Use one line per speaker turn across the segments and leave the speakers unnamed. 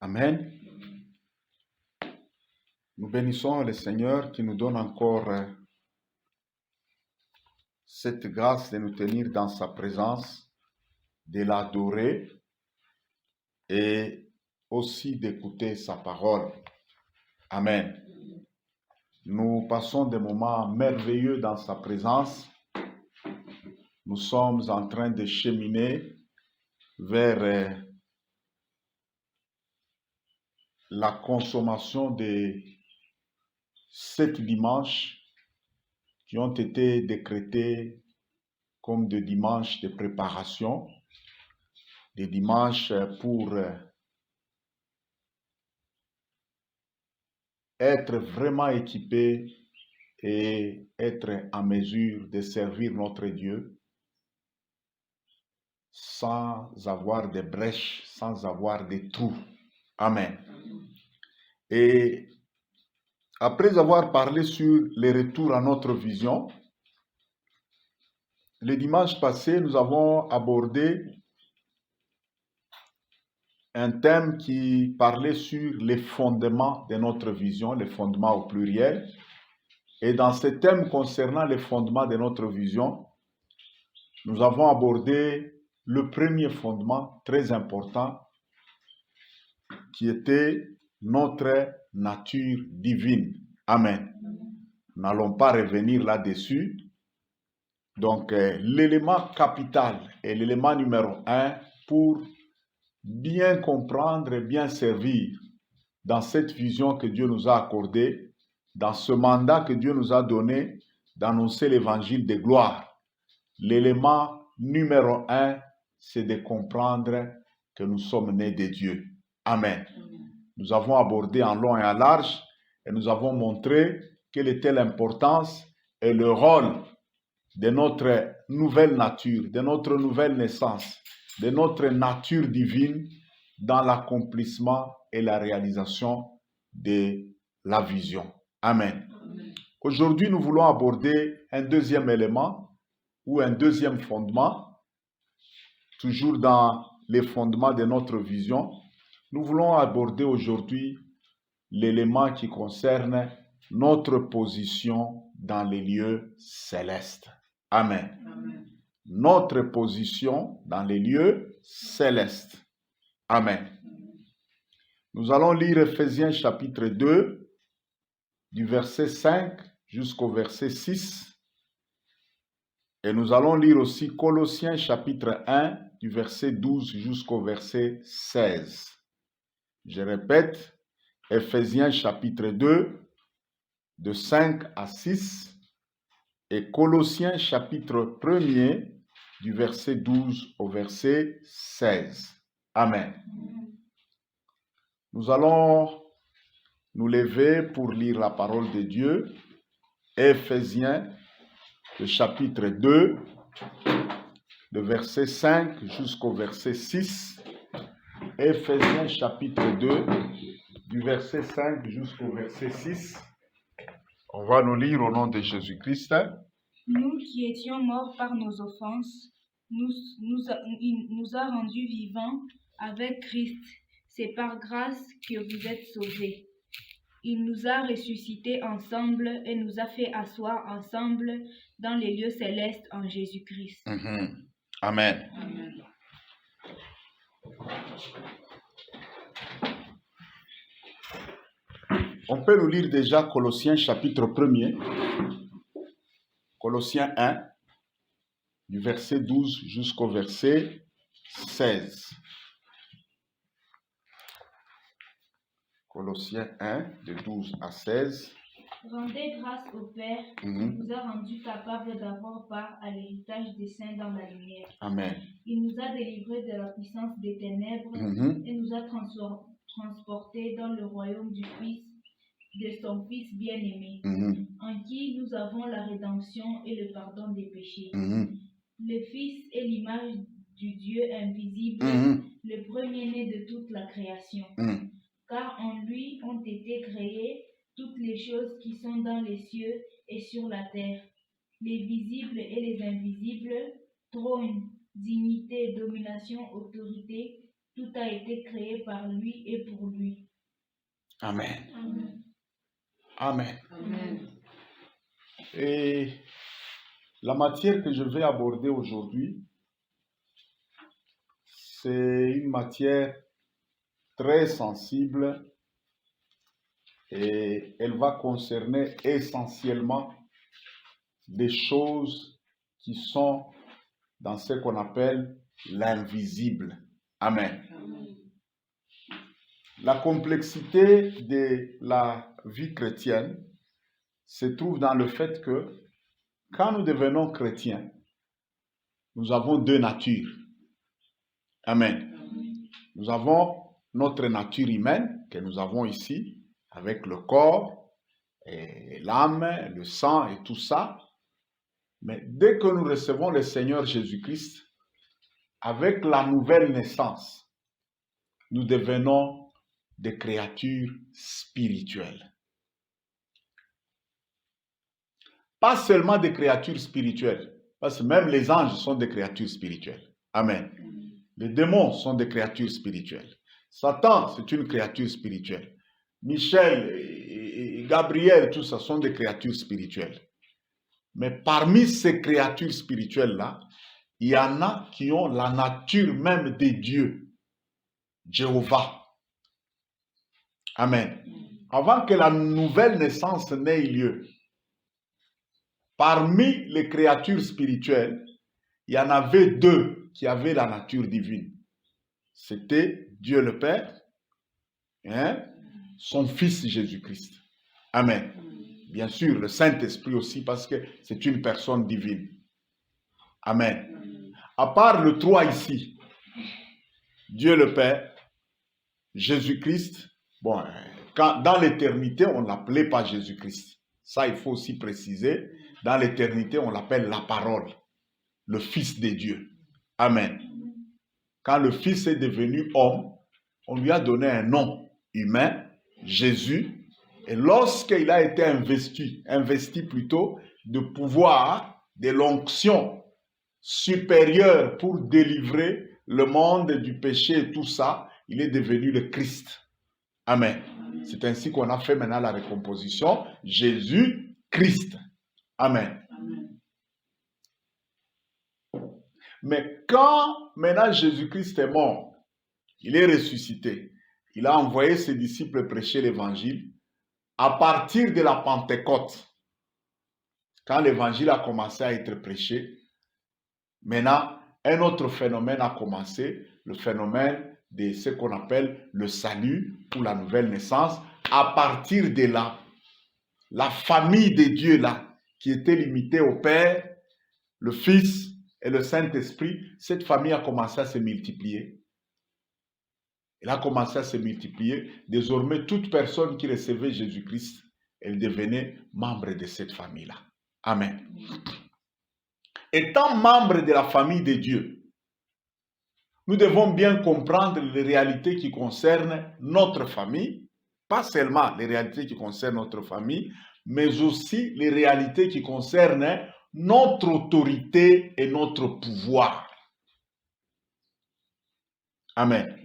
Amen. Nous bénissons le Seigneur qui nous donne encore cette grâce de nous tenir dans sa présence, de l'adorer et aussi d'écouter sa parole. Amen. Nous passons des moments merveilleux dans sa présence. Nous sommes en train de cheminer vers la consommation de 7 dimanches qui ont été décrétés comme des dimanches de préparation, des dimanches pour être vraiment équipés et être en mesure de servir notre Dieu sans avoir de brèches, sans avoir de trous. Amen. Et après avoir parlé sur le retour à notre vision, le dimanche passé, nous avons abordé un thème qui parlait sur les fondements de notre vision, les fondements au pluriel. Et dans ce thème concernant les fondements de notre vision, nous avons abordé le premier fondement très important qui était notre nature divine. Amen. Nous n'allons pas revenir là-dessus. Donc, l'élément capital et l'élément numéro 1 pour bien comprendre et bien servir dans cette vision que Dieu nous a accordée, dans ce mandat que Dieu nous a donné d'annoncer l'évangile de gloire. L'élément numéro 1, c'est de comprendre que nous sommes nés de Dieu. Amen. Nous avons abordé en long et en large et nous avons montré quelle était l'importance et le rôle de notre nouvelle nature, de notre nouvelle naissance, de notre nature divine dans l'accomplissement et la réalisation de la vision. Amen. Aujourd'hui, nous voulons aborder un deuxième élément ou un deuxième fondement, toujours dans les fondements de notre vision. Nous voulons aborder aujourd'hui l'élément qui concerne notre position dans les lieux célestes. Amen. Amen. Notre position dans les lieux célestes. Amen. Nous allons lire Ephésiens chapitre 2, du verset 5 jusqu'au verset 6. Et nous allons lire aussi Colossiens chapitre 1, du verset 12 jusqu'au verset 16. Je répète, Ephésiens chapitre 2, de 5 à 6. Et Colossiens chapitre 1er, du verset 12 au verset 16. Amen. Nous allons nous lever pour lire la parole de Dieu. Ephésiens, le chapitre 2, le verset 5 jusqu'au verset 6. Ephésiens chapitre 2, du verset 5 jusqu'au verset 6. On va nous lire au nom de Jésus-Christ.
Nous qui étions morts par nos offenses, il nous a rendus vivants avec Christ. C'est par grâce que vous êtes sauvés. Il nous a ressuscités ensemble et nous a fait asseoir ensemble dans les lieux célestes en Jésus-Christ.
Amen.
Amen.
On peut nous lire déjà Colossiens chapitre 1er, Colossiens 1, du verset 12 jusqu'au verset 16. Colossiens 1, de 12 à 16.
Rendez grâce au Père qui nous a rendus capables d'avoir part à l'héritage des saints dans la lumière.
Amen.
Il nous a délivrés de la puissance des ténèbres et nous a transportés dans le royaume du Fils, de son Fils bien-aimé, en qui nous avons la rédemption et le pardon des péchés. Le Fils est l'image du Dieu invisible, le premier-né de toute la création. Car en lui ont été créées toutes les choses qui sont dans les cieux et sur la terre, les visibles et les invisibles, trône, dignité, domination, autorité, tout a été créé par lui et pour lui.
Amen.
Amen.
Amen.
Amen.
Et la matière que je vais aborder aujourd'hui, c'est une matière très sensible et elle va concerner essentiellement des choses qui sont dans ce qu'on appelle l'invisible. Amen. La complexité de la vie chrétienne se trouve dans le fait que quand nous devenons chrétiens, nous avons deux natures. Amen. Nous avons notre nature humaine que nous avons ici, avec le corps, et l'âme, le sang et tout ça. Mais dès que nous recevons le Seigneur Jésus-Christ, avec la nouvelle naissance, nous devenons des créatures spirituelles. Pas seulement des créatures spirituelles, parce que même les anges sont des créatures spirituelles. Amen. Les démons sont des créatures spirituelles. Satan, c'est une créature spirituelle. Michel et Gabriel, tout ça sont des créatures spirituelles. Mais parmi ces créatures spirituelles-là, il y en a qui ont la nature même des dieux. Jéhovah. Amen. Avant que la nouvelle naissance n'ait lieu, parmi les créatures spirituelles, il y en avait deux qui avaient la nature divine. C'était Dieu le Père, son Fils Jésus-Christ. Amen. Bien sûr, le Saint-Esprit aussi, parce que c'est une personne divine. Amen. À part le trois ici, Dieu le Père, Jésus-Christ, bon, dans l'éternité, on ne l'appelait pas Jésus-Christ. Ça, il faut aussi préciser. Dans l'éternité, on l'appelle la parole, le Fils de Dieu. Amen. Quand le Fils est devenu homme, on lui a donné un nom humain, Jésus. Et lorsqu'il a été investi plutôt de pouvoir, de l'onction supérieure pour délivrer le monde du péché et tout ça, il est devenu le Christ. Amen. C'est ainsi qu'on a fait maintenant la recomposition. Jésus-Christ. Amen. Mais quand maintenant Jésus-Christ est mort, il est ressuscité, il a envoyé ses disciples prêcher l'évangile. À partir de la Pentecôte, quand l'évangile a commencé à être prêché, maintenant, un autre phénomène a commencé, le phénomène de ce qu'on appelle le salut ou la nouvelle naissance, à partir de là, la famille de Dieu là, qui était limitée au Père, le Fils et le Saint-Esprit, cette famille a commencé à se multiplier. Elle a commencé à se multiplier. Désormais, toute personne qui recevait Jésus-Christ, elle devenait membre de cette famille-là. Amen. Étant membre de la famille de Dieu, nous devons bien comprendre les réalités qui concernent notre famille, pas seulement les réalités qui concernent notre famille, mais aussi les réalités qui concernent notre autorité et notre pouvoir. Amen.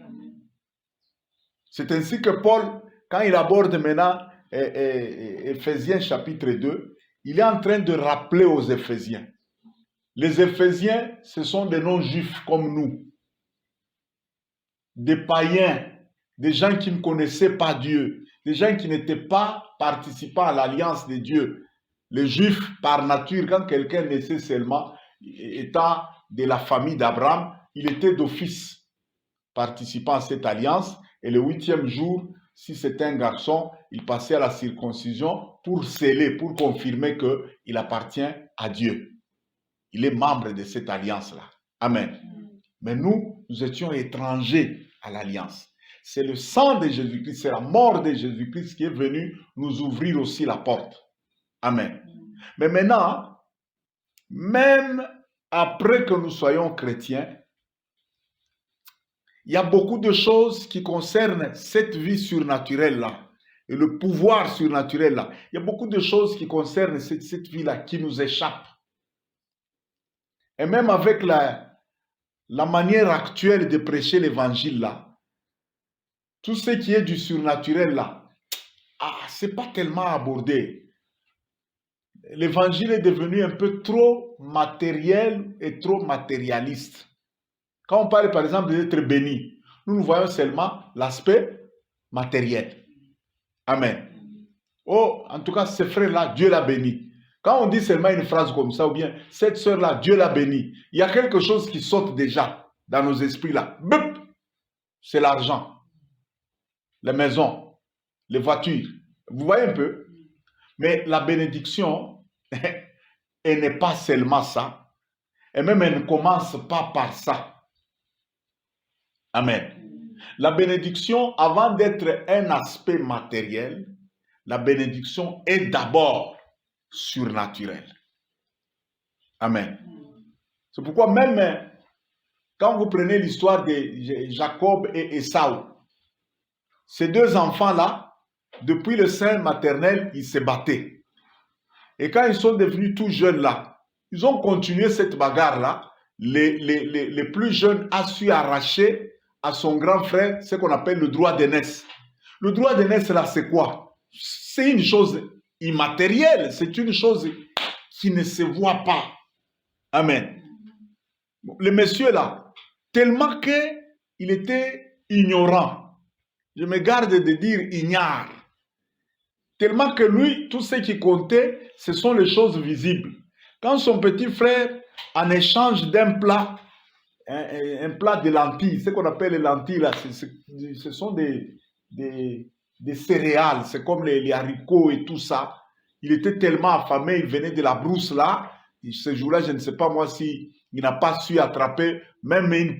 C'est ainsi que Paul, quand il aborde maintenant Éphésiens chapitre 2, il est en train de rappeler aux Éphésiens. Les Éphésiens, ce sont des non-juifs comme nous, des païens, des gens qui ne connaissaient pas Dieu, des gens qui n'étaient pas participants à l'alliance de Dieu. Les Juifs, par nature, quand quelqu'un naissait seulement, étant de la famille d'Abraham, il était d'office participant à cette alliance. Et le 8e jour, si c'était un garçon, il passait à la circoncision pour sceller, pour confirmer qu'il appartient à Dieu. Il est membre de cette alliance-là. Amen. Mais nous étions étrangers à l'alliance. C'est le sang de Jésus-Christ, c'est la mort de Jésus-Christ qui est venu nous ouvrir aussi la porte. Amen. Mais maintenant, même après que nous soyons chrétiens, il y a beaucoup de choses qui concernent cette vie surnaturelle-là et le pouvoir surnaturel-là. Il y a beaucoup de choses qui concernent cette vie-là qui nous échappent. Et même avec la manière actuelle de prêcher l'évangile-là, tout ce qui est du surnaturel-là, c'est pas tellement abordé. L'évangile est devenu un peu trop matériel et trop matérialiste. Quand on parle par exemple d'être béni, nous voyons seulement l'aspect matériel. Amen. Oh, en tout cas, ce frère-là, Dieu l'a béni. Quand on dit seulement une phrase comme ça, ou bien cette sœur-là, Dieu l'a béni, il y a quelque chose qui saute déjà dans nos esprits-là. C'est l'argent, les maisons, les voitures. Vous voyez un peu? Mais la bénédiction, elle n'est pas seulement ça. Et même elle ne commence pas par ça. Amen. La bénédiction, avant d'être un aspect matériel, la bénédiction est d'abord surnaturelle. Amen. C'est pourquoi même quand vous prenez l'histoire de Jacob et Ésaü, ces deux enfants-là, depuis le sein maternel, ils se battaient. Et quand ils sont devenus tout jeunes là, ils ont continué cette bagarre-là. Les plus jeunes ont su arracher à son grand frère ce qu'on appelle le droit d'aînesse. Le droit d'aînesse là, c'est quoi? C'est une chose immatérielle, c'est une chose qui ne se voit pas. Amen. Le monsieur là, tellement qu'il était ignorant, je me garde de dire ignare, tellement que lui, tout ce qui comptait, ce sont les choses visibles. Quand son petit frère, en échange d'un plat, un plat de lentilles, ce qu'on appelle les lentilles là, ce sont des céréales, c'est comme les haricots et tout ça. Il était tellement affamé, il venait de la brousse là. Ce jour-là, je ne sais pas moi si il n'a pas su attraper même un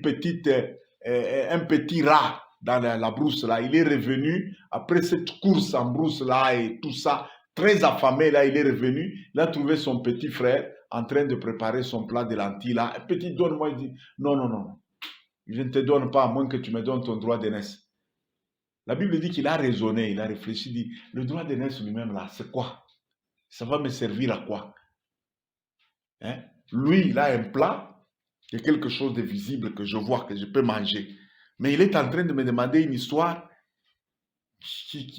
petit rat dans la brousse là. Il est revenu après cette course en brousse là et tout ça, très affamé là, il est revenu. Il a trouvé son petit frère en train de préparer son plat de lentilles là. Un petit donne-moi, il dit non, non, non, je ne te donne pas à moins que tu me donnes ton droit d'aînesse. La Bible dit qu'il a raisonné, il a réfléchi, il dit le droit d'aînesse lui-même là, c'est quoi? Ça va me servir à quoi? Hein? Lui, il a un plat, il y a quelque chose de visible que je vois, que je peux manger. Mais il est en train de me demander une histoire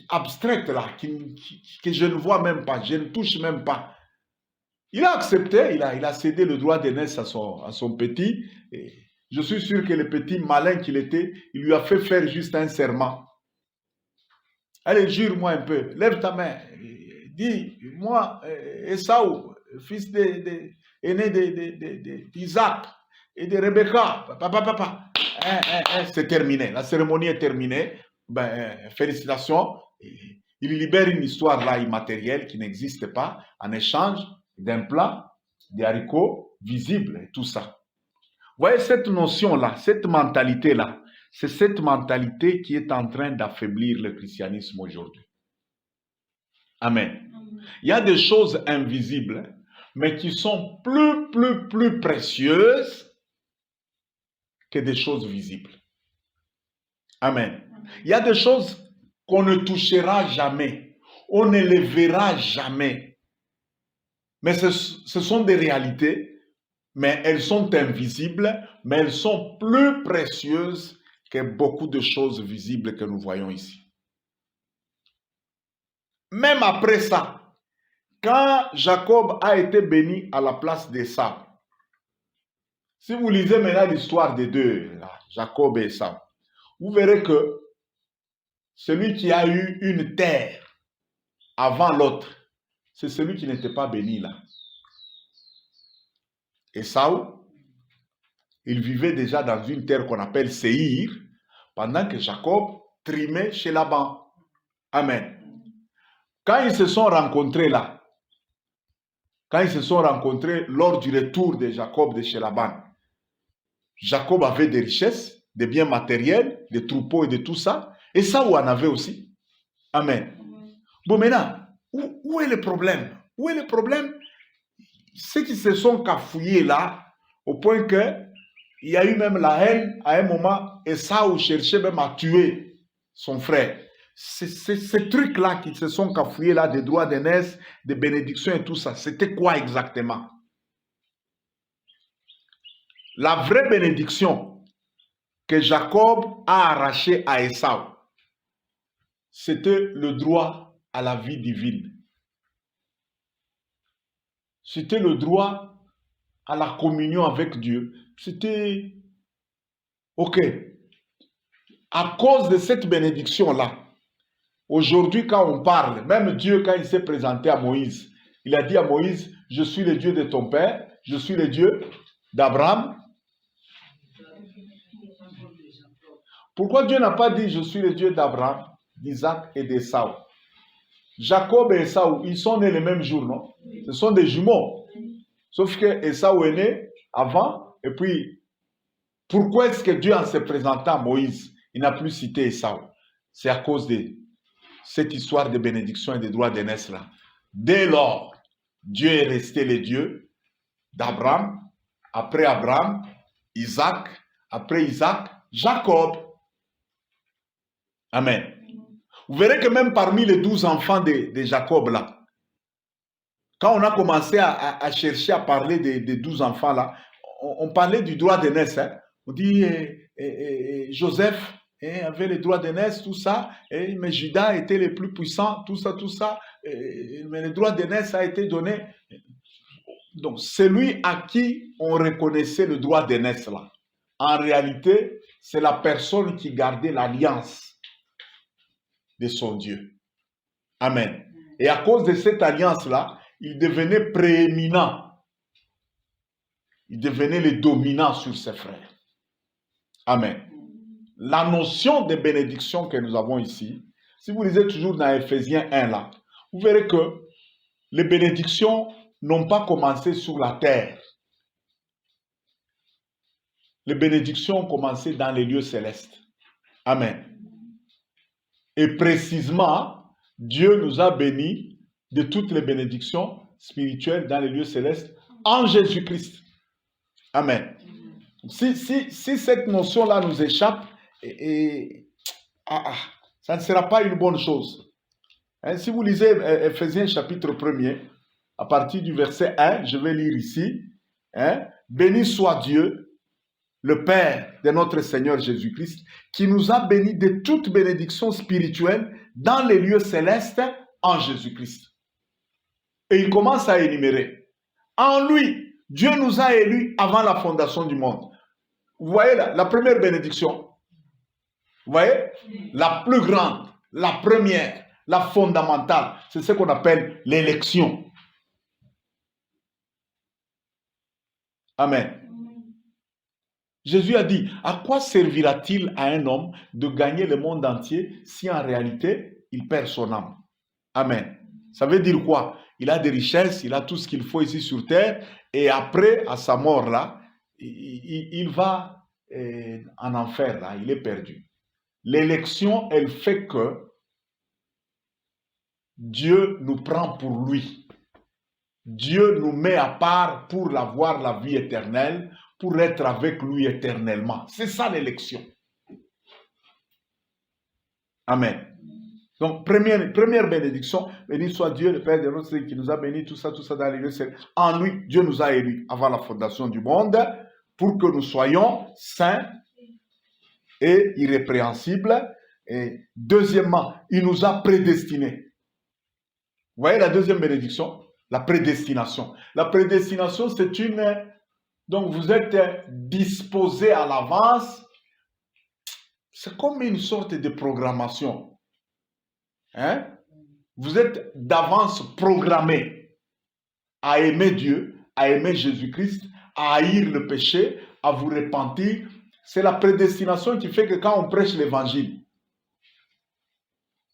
abstraite là, que je ne vois même pas, je ne touche même pas. Il a accepté, il a cédé le droit d'aînesse à son petit. Et je suis sûr que le petit malin qu'il était, il lui a fait faire juste un serment. Allez, jure-moi un peu, lève ta main, dis, moi, Ésaü, fils aîné d'Isaac et de Rebecca, papa, c'est terminé, la cérémonie est terminée, félicitations, il libère une histoire là immatérielle qui n'existe pas en échange d'un plat, des haricots visibles et tout ça. Vous voyez cette notion-là, cette mentalité-là, c'est cette mentalité qui est en train d'affaiblir le christianisme aujourd'hui. Amen. Il y a des choses invisibles, mais qui sont plus précieuses que des choses visibles. Amen. Il y a des choses qu'on ne touchera jamais, on ne les verra jamais. Mais ce sont des réalités, mais elles sont invisibles, mais elles sont plus précieuses que beaucoup de choses visibles que nous voyons ici. Même après ça, quand Jacob a été béni à la place d'Ésaü, si vous lisez maintenant l'histoire des deux, là, Jacob et Ésaü, vous verrez que celui qui a eu une terre avant l'autre, c'est celui qui n'était pas béni là. Ésaü, il vivait déjà dans une terre qu'on appelle Séhir, pendant que Jacob trimait chez Laban. Amen. Quand ils se sont rencontrés là, quand ils se sont rencontrés lors du retour de Jacob de chez Laban, Jacob avait des richesses, des biens matériels, des troupeaux et de tout ça. Ésaü en avait aussi. Amen. Bon, maintenant, où est le problème? Où est le problème? Ceux qui se sont cafouillés là, au point que il y a eu même la haine. À un moment, Ésaü cherchait même à tuer son frère. C'est ces trucs-là qui se sont cafouillés là, des droits d'aînesse, des bénédictions et tout ça. C'était quoi exactement? La vraie bénédiction que Jacob a arrachée à Ésaü, c'était le droit à la vie divine. C'était le droit à la communion avec Dieu. C'était... Ok. À cause de cette bénédiction-là, aujourd'hui, quand on parle, même Dieu, quand il s'est présenté à Moïse, il a dit à Moïse, je suis le Dieu de ton père, je suis le Dieu d'Abraham. Pourquoi Dieu n'a pas dit, je suis le Dieu d'Abraham, d'Isaac et d'Ésaü? Jacob et Ésaü, ils sont nés le même jour, non? Ce sont des jumeaux. Sauf que Ésaü est né avant, et puis, pourquoi est-ce que Dieu, en se présentant à Moïse, il n'a plus cité Ésaü? C'est à cause de cette histoire de bénédiction et de droits d'aînesse là. Dès lors, Dieu est resté le Dieu d'Abraham, après Abraham, Isaac, après Isaac, Jacob. Amen. Vous verrez que même parmi les 12 enfants de Jacob là, quand on a commencé à chercher à parler des 12 enfants là, on parlait du droit d'aînesse. Hein. On dit Joseph avait le droit d'aînesse, tout ça, mais Judas était le plus puissant, tout ça, mais le droit d'aînesse a été donné. Donc, celui à qui on reconnaissait le droit d'aînesse là, en réalité, c'est la personne qui gardait l'alliance de son Dieu. Amen. Et à cause de cette alliance-là, il devenait prééminent. Il devenait le dominant sur ses frères. Amen. La notion de bénédiction que nous avons ici, si vous lisez toujours dans Éphésiens 1 là, vous verrez que les bénédictions n'ont pas commencé sur la terre. Les bénédictions ont commencé dans les lieux célestes. Amen. Et précisément, Dieu nous a bénis de toutes les bénédictions spirituelles dans les lieux célestes en Jésus-Christ. Amen. Si cette notion-là nous échappe, ça ne sera pas une bonne chose. Hein, si vous lisez Éphésiens chapitre 1er, à partir du verset 1, je vais lire ici, hein, béni soit Dieu, le Père de notre Seigneur Jésus-Christ, qui nous a bénis de toute bénédiction spirituelle dans les lieux célestes en Jésus-Christ. Et il commence à énumérer. En lui, Dieu nous a élus avant la fondation du monde. Vous voyez là, la première bénédiction. Vous voyez? La plus grande, la première, la fondamentale, c'est ce qu'on appelle l'élection. Amen. Jésus a dit, à quoi servira-t-il à un homme de gagner le monde entier si en réalité il perd son âme? Amen. Ça veut dire quoi? Il a des richesses, il a tout ce qu'il faut ici sur terre, et après, à sa mort là, il va en enfer là, il est perdu. L'élection, elle fait que Dieu nous prend pour lui. Dieu nous met à part pour avoir la vie éternelle, pour être avec lui éternellement. C'est ça l'élection. Amen. Donc, première bénédiction, béni soit Dieu, le Père de notre Seigneur, qui nous a bénis, tout ça dans les lieux célestes. En lui, Dieu nous a élus avant la fondation du monde, pour que nous soyons saints et irrépréhensibles. Et deuxièmement, il nous a prédestinés. Vous voyez la deuxième bénédiction? La prédestination. La prédestination, c'est une... Donc, vous êtes disposé à l'avance. C'est comme une sorte de programmation. Hein? Vous êtes d'avance programmé à aimer Dieu, à aimer Jésus-Christ, à haïr le péché, à vous repentir. C'est la prédestination qui fait que quand on prêche l'évangile,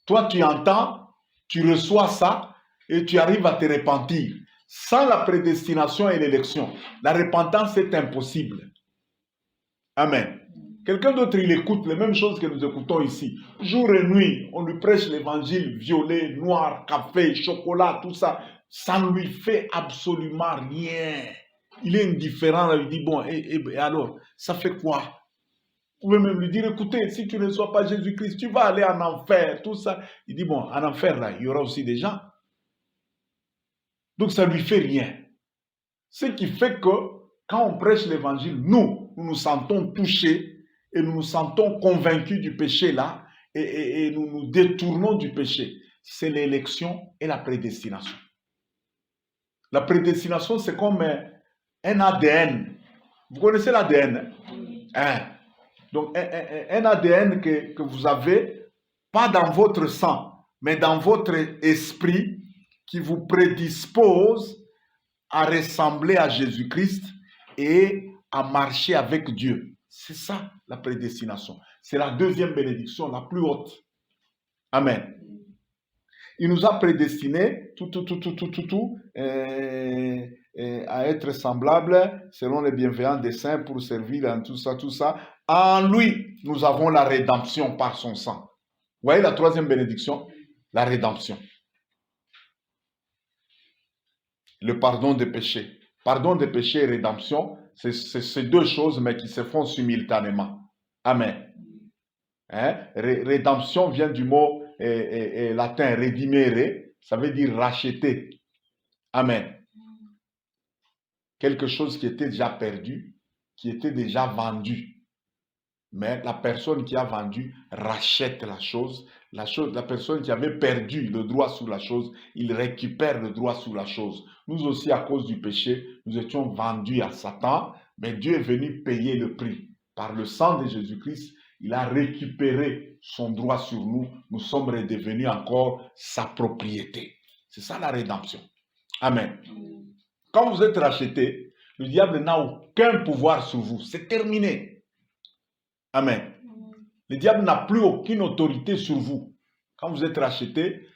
toi tu entends, tu reçois ça et tu arrives à te repentir. Sans la prédestination et l'élection, la repentance est impossible. Amen. Quelqu'un d'autre, il écoute les mêmes choses que nous écoutons ici. Jour et nuit, on lui prêche l'évangile, violet, noir, café, chocolat, tout ça. Ça ne lui fait absolument rien. Il est indifférent, il dit, bon, et alors, ça fait quoi? Vous pouvez même lui dire, écoutez, si tu ne reçois pas Jésus-Christ, tu vas aller en enfer, tout ça. Il dit, bon, en enfer, là, il y aura aussi des gens. Donc, ça ne lui fait rien. Ce qui fait que, quand on prêche l'évangile, nous nous sentons touchés et nous nous sentons convaincus du péché là et nous nous détournons du péché. C'est l'élection et la prédestination. La prédestination, c'est comme un ADN. Vous connaissez l'ADN? Hein? Donc, un ADN que vous avez, pas dans votre sang, mais dans votre esprit, qui vous prédispose à ressembler à Jésus-Christ et à marcher avec Dieu. C'est ça la prédestination. C'est la deuxième bénédiction, la plus haute. Amen. Il nous a prédestinés à être semblables selon les bienveillants desseins pour servir dans tout ça. En lui, nous avons la rédemption par son sang. Vous voyez la troisième bénédiction? La rédemption. Le pardon des péchés. Pardon des péchés et rédemption, c'est deux choses, mais qui se font simultanément. Amen. Hein? Rédemption vient du mot latin redimere, ça veut dire racheter. Amen. Quelque chose qui était déjà perdu, qui était déjà vendu. Mais la personne qui a vendu rachète la chose. La personne qui avait perdu le droit sur la chose, il récupère le droit sur la chose. Nous aussi, à cause du péché, nous étions vendus à Satan, mais Dieu est venu payer le prix. Par le sang de Jésus-Christ, il a récupéré son droit sur nous. Nous sommes redevenus encore sa propriété. C'est ça la rédemption. Amen. Quand vous êtes racheté, le diable n'a aucun pouvoir sur vous. C'est terminé. Amen. Le diable n'a plus aucune autorité sur vous. Quand vous êtes racheté,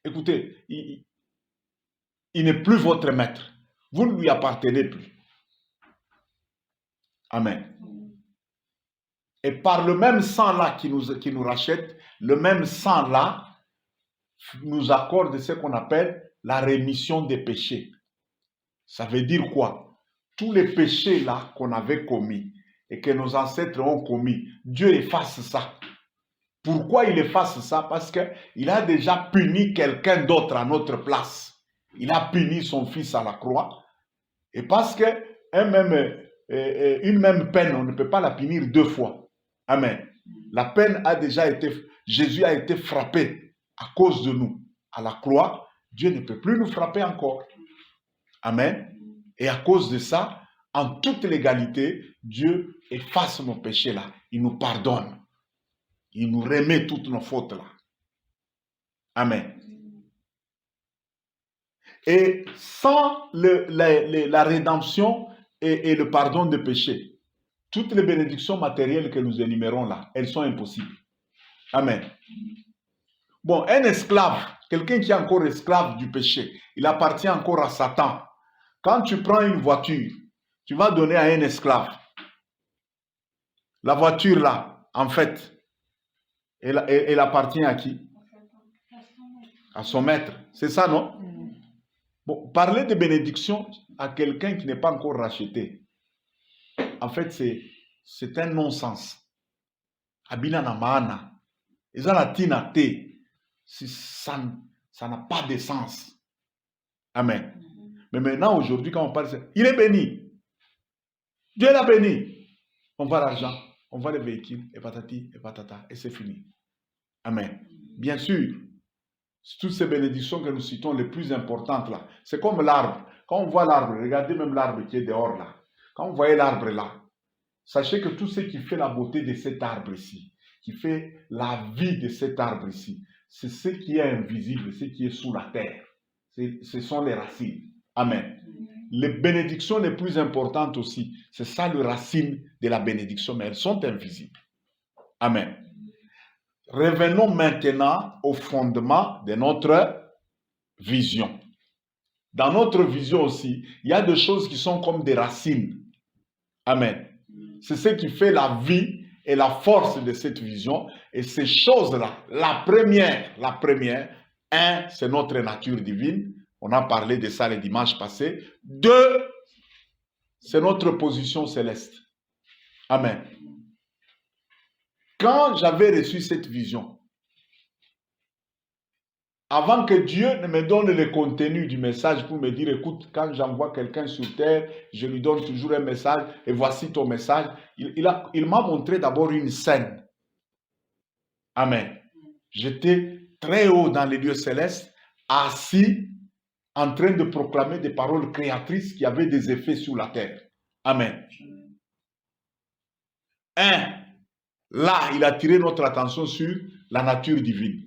écoutez, il n'est plus votre maître. Vous ne lui appartenez plus. Amen. Et par le même sang-là qui nous rachète, le même sang-là nous accorde ce qu'on appelle la rémission des péchés. Ça veut dire quoi? Tous les péchés-là qu'on avait commis et que nos ancêtres ont commis, Dieu efface ça. Pourquoi il efface ça? Parce qu'il a déjà puni quelqu'un d'autre à notre place. Il a puni son fils à la croix. Et parce qu'une même peine, on ne peut pas la punir deux fois. Amen. La peine a déjà été... Jésus a été frappé à cause de nous. À la croix, Dieu ne peut plus nous frapper encore. Amen. Et à cause de ça, en toute légalité, Dieu efface nos péchés là. Il nous pardonne. Il nous remet toutes nos fautes là. Amen. Et sans la rédemption et le pardon des péchés, toutes les bénédictions matérielles que nous énumérons là, elles sont impossibles. Amen. Bon, un esclave, quelqu'un qui est encore esclave du péché, il appartient encore à Satan. Quand tu prends une voiture, tu vas donner à un esclave. La voiture là, en fait, elle appartient à qui? À son maître. C'est ça, non? Bon, parler de bénédiction à quelqu'un qui n'est pas encore racheté, en fait, c'est un non-sens. Abina na maana. Ezalatina te. Ça n'a pas de sens. Amen. Mais maintenant, aujourd'hui, quand on parle, il est béni. Dieu l'a béni. On voit l'argent, on voit les véhicules, et patati, et patata, et c'est fini. Amen. Bien sûr, toutes ces bénédictions que nous citons, les plus importantes là, c'est comme l'arbre. Quand on voit l'arbre, regardez même l'arbre qui est dehors là. Quand vous voyez l'arbre là, sachez que tout ce qui fait la beauté de cet arbre ici, qui fait la vie de cet arbre ici, c'est ce qui est invisible, ce qui est sous la terre. Ce sont les racines. Amen. Les bénédictions les plus importantes aussi, c'est ça le racine de la bénédiction, mais elles sont invisibles. Amen. Revenons maintenant au fondement de notre vision. Dans notre vision aussi, il y a des choses qui sont comme des racines. Amen. C'est ce qui fait la vie et la force de cette vision. Et ces choses-là, la première, c'est notre nature divine. On a parlé de ça les dimanches passés. 2, c'est notre position céleste. Amen. Quand j'avais reçu cette vision, avant que Dieu ne me donne le contenu du message pour me dire, écoute, quand j'envoie quelqu'un sur terre, je lui donne toujours un message et voici ton message. Il m'a montré d'abord une scène. Amen. J'étais très haut dans les lieux célestes, assis, en train de proclamer des paroles créatrices qui avaient des effets sur la terre. Amen. Là, il a attiré notre attention sur la nature divine.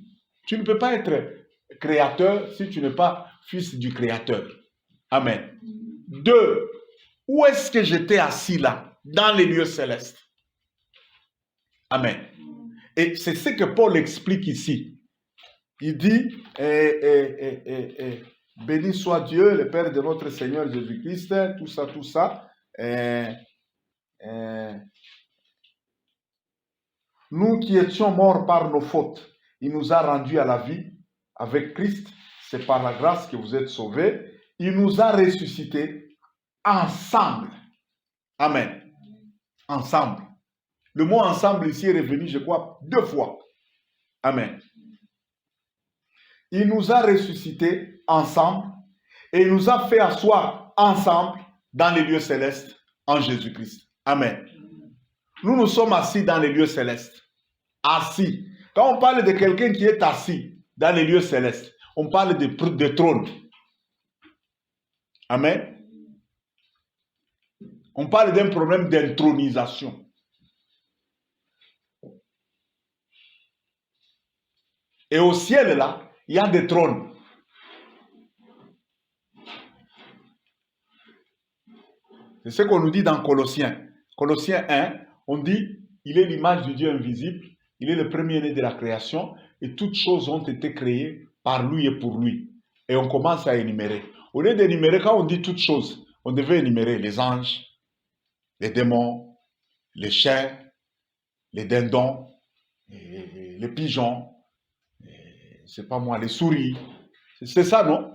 Tu ne peux pas être créateur si tu n'es pas fils du créateur. Amen. 2, où est-ce que j'étais assis là? Dans les lieux célestes. Amen. Et c'est ce que Paul explique ici. Il dit, béni soit Dieu, le Père de notre Seigneur Jésus-Christ, tout ça. Nous qui étions morts par nos fautes, il nous a rendus à la vie avec Christ. C'est par la grâce que vous êtes sauvés. Il nous a ressuscités ensemble. Amen. Ensemble. Le mot ensemble ici est revenu, je crois, 2 fois. Amen. Il nous a ressuscités ensemble et il nous a fait asseoir ensemble dans les lieux célestes en Jésus-Christ. Amen. Nous sommes assis dans les lieux célestes. Assis. Quand on parle de quelqu'un qui est assis dans les lieux célestes, on parle de trône. Amen. On parle d'un problème d'intronisation. Et au ciel, là, il y a des trônes. C'est ce qu'on nous dit dans Colossiens. Colossiens 1, on dit, il est l'image du Dieu invisible, il est le premier-né de la création, et toutes choses ont été créées par lui et pour lui. Et on commence à énumérer. Au lieu d'énumérer, quand on dit toutes choses, on devait énumérer les anges, les démons, les chiens, les dindons, les pigeons, c'est pas moi, les souris. C'est ça, non?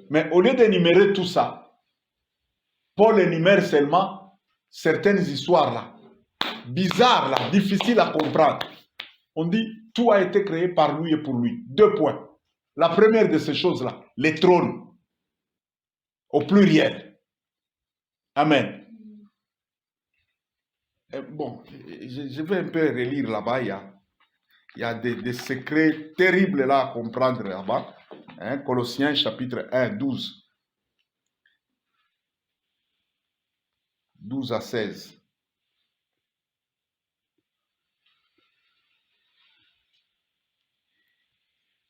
Mais au lieu d'énumérer tout ça, Paul énumère seulement certaines histoires là, bizarres là, difficiles à comprendre. On dit, tout a été créé par lui et pour lui. 2 points. La première de ces choses-là, les trônes, au pluriel. Amen. Bon, je vais un peu relire là-bas, il y a des secrets terribles là à comprendre là-bas. Hein? Colossiens chapitre 1, 12. 12 à 16.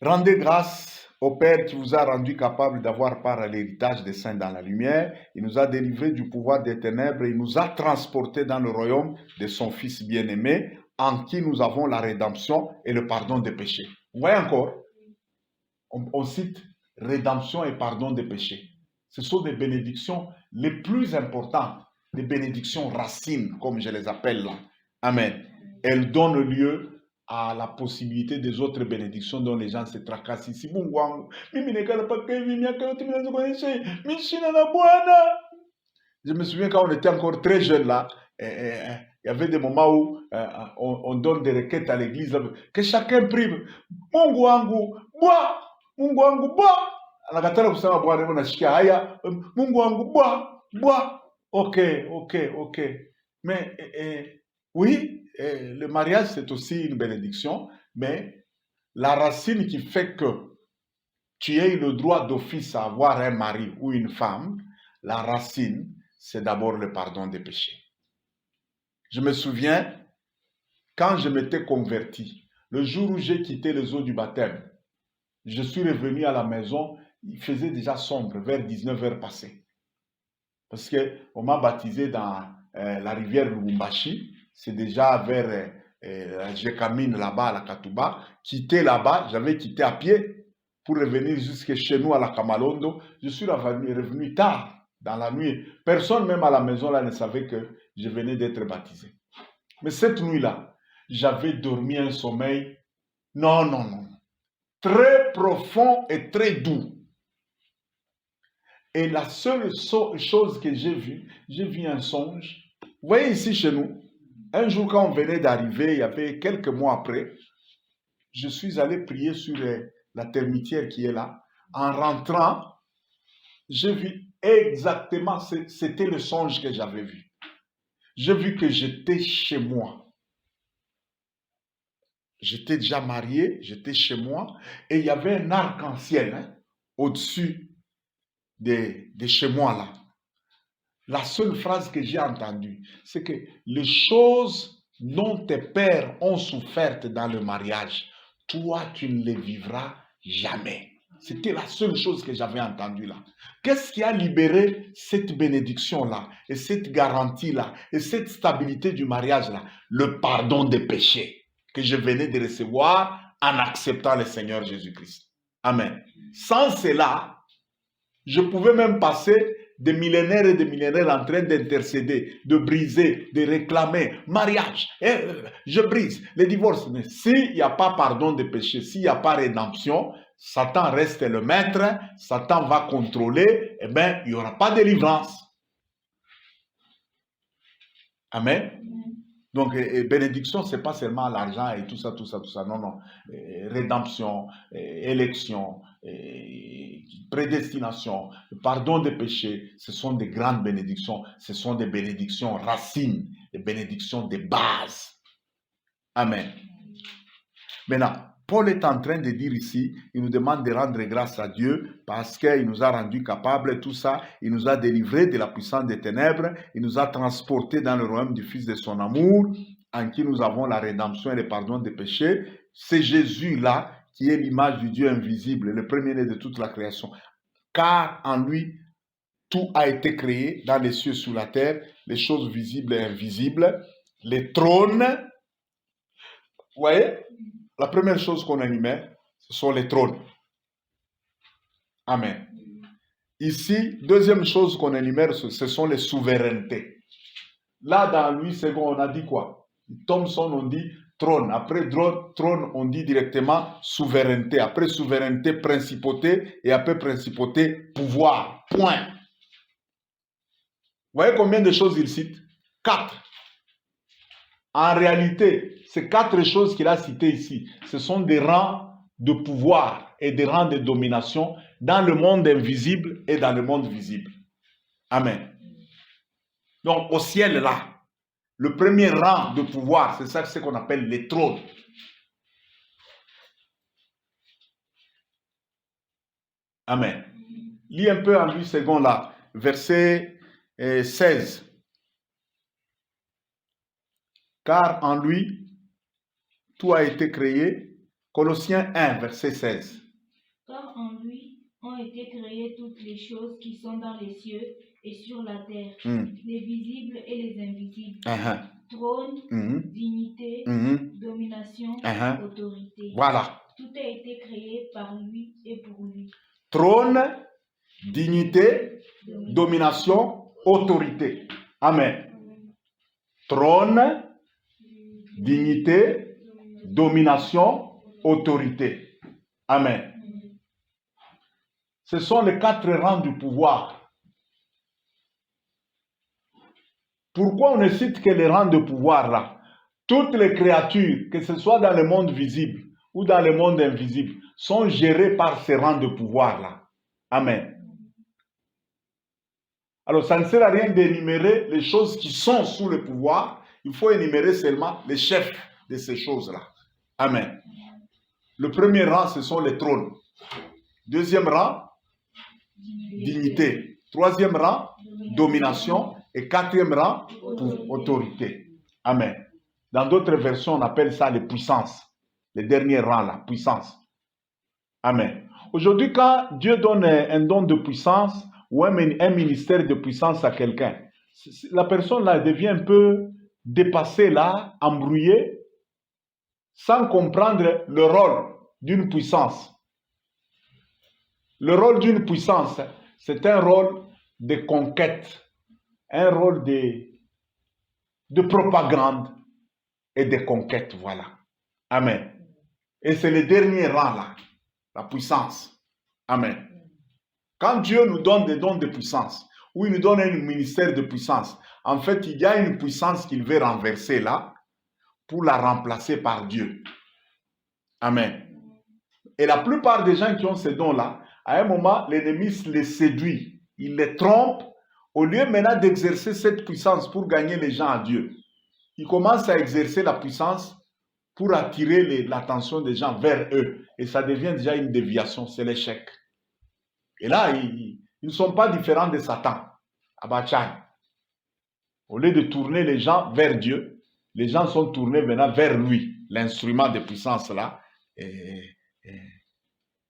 Rendez grâce au Père qui vous a rendu capable d'avoir part à l'héritage des saints dans la lumière. Il nous a délivrés du pouvoir des ténèbres et il nous a transportés dans le royaume de son Fils bien-aimé, en qui nous avons la rédemption et le pardon des péchés. Vous voyez encore, on cite rédemption et pardon des péchés. Ce sont des bénédictions les plus importantes, des bénédictions racines, comme je les appelle là. Amen. Elles donnent lieu à la possibilité des autres bénédictions dont les gens se tracassent ici. Je me souviens quand on était encore très jeune là, il y avait des moments où on donne des requêtes à l'église, que chacun prie. Mungu wangu, bois, Mungu wangu, bois. Anakatala kusema Bwana, unasikia haya, Mungu wangu, bois. Ok. Mais oui, le mariage c'est aussi une bénédiction, mais la racine qui fait que tu aies le droit d'office à avoir un mari ou une femme, la racine, c'est d'abord le pardon des péchés. Je me souviens, quand je m'étais converti, le jour où j'ai quitté les eaux du baptême, Je suis revenu à la maison, il faisait déjà sombre, vers 19h passées. Parce qu'on m'a baptisé dans la rivière Lubumbashi, c'est déjà vers la Jekamine là-bas, à la Katouba. Quitté là-bas, j'avais quitté à pied pour revenir jusqu'à chez nous à la Kamalondo. Je suis revenu tard, dans la nuit. Personne même à la maison là ne savait que je venais d'être baptisé. Mais cette nuit-là, j'avais dormi un sommeil, non, très profond et très doux. Et la seule chose que j'ai vu un songe. Vous voyez ici chez nous, un jour quand on venait d'arriver, il y avait quelques mois après, je suis allé prier sur la termitière qui est là. En rentrant, j'ai vu exactement, c'était le songe que j'avais vu. J'ai vu que j'étais chez moi. J'étais déjà marié, j'étais chez moi, et il y avait un arc-en-ciel au-dessus de chez moi là. La seule phrase que j'ai entendue, c'est que les choses dont tes pères ont souffert dans le mariage, toi, tu ne les vivras jamais. C'était la seule chose que j'avais entendue là. Qu'est-ce qui a libéré cette bénédiction-là, et cette garantie-là, et cette stabilité du mariage-là? Le pardon des péchés que je venais de recevoir en acceptant le Seigneur Jésus-Christ. Amen. Sans cela, je pouvais même passer des millénaires et des millénaires en train d'intercéder, de briser, de réclamer mariage. Je brise les divorces. Mais s'il n'y a pas pardon des péchés, s'il n'y a pas rédemption, Satan reste le maître, Satan va contrôler, eh bien, il n'y aura pas de délivrance. Amen. Donc, bénédiction, ce n'est pas seulement l'argent et tout ça. Non. Rédemption, élection, prédestination, pardon des péchés, ce sont des grandes bénédictions. Ce sont des bénédictions racines, des bénédictions de base. Amen. Maintenant, Paul est en train de dire ici, il nous demande de rendre grâce à Dieu parce qu'il nous a rendus capables, tout ça, il nous a délivrés de la puissance des ténèbres, il nous a transportés dans le royaume du Fils de son amour, en qui nous avons la rédemption et le pardon des péchés. C'est Jésus-là qui est l'image du Dieu invisible, le premier-né de toute la création. Car en lui, tout a été créé dans les cieux et sous la terre, les choses visibles et invisibles, les trônes. Vous voyez? La première chose qu'on énumère, ce sont les trônes. Amen. Ici, deuxième chose qu'on énumère, ce sont les souverainetés. Là, dans Louis II, on a dit quoi? Thomson, on dit trône. Après trône, on dit directement souveraineté. Après souveraineté, principauté. Et après principauté, pouvoir. Point. Vous voyez combien de choses il cite? 4. En réalité, ces 4 choses qu'il a citées ici, ce sont des rangs de pouvoir et des rangs de domination dans le monde invisible et dans le monde visible. Amen. Donc, au ciel, là, le premier rang de pouvoir, c'est ça, c'est ce qu'on appelle les trônes. Amen. Lis un peu en 8 secondes là, verset 16. Car en lui, tout a été créé. Colossiens 1, verset 16.
Car en lui ont été créées toutes les choses qui sont dans les cieux et sur la terre, les visibles et les invisibles, trône, dignité, domination, autorité.
Voilà.
Tout a été créé par lui et pour lui.
Trône, dignité, domination, autorité. Amen. Trône, dignité, domination, autorité. Amen. Ce sont les 4 rangs du pouvoir. Pourquoi on ne cite que les rangs de pouvoir là? Toutes les créatures, que ce soit dans le monde visible ou dans le monde invisible, sont gérées par ces rangs de pouvoir là. Amen. Alors ça ne sert à rien d'énumérer les choses qui sont sous le pouvoir. Il faut énumérer seulement les chefs de ces choses-là. Amen. Le premier rang, ce sont les trônes. Deuxième rang, dignité. Troisième rang, domination. Et quatrième rang, autorité. Amen. Dans d'autres versions, on appelle ça les puissances. Les derniers rangs, la puissance. Amen. Aujourd'hui, quand Dieu donne un don de puissance ou un ministère de puissance à quelqu'un, la personne là devient un peu dépassée là, embrouillée, sans comprendre le rôle d'une puissance. Le rôle d'une puissance, c'est un rôle de conquête, un rôle de propagande et de conquête, voilà. Amen. Et c'est le dernier rang là, la puissance. Amen. Quand Dieu nous donne des dons de puissance, ou il nous donne un ministère de puissance, en fait, il y a une puissance qu'il veut renverser là, pour la remplacer par Dieu. Amen. Et la plupart des gens qui ont ces dons-là, à un moment, l'ennemi les séduit, il les trompe, au lieu maintenant d'exercer cette puissance pour gagner les gens à Dieu. Il commence à exercer la puissance pour attirer l'attention des gens vers eux. Et ça devient déjà une déviation, c'est l'échec. Et là, ils ne sont pas différents de Satan, Abachai. Au lieu de tourner les gens vers Dieu, les gens sont tournés maintenant vers lui, l'instrument de puissance là,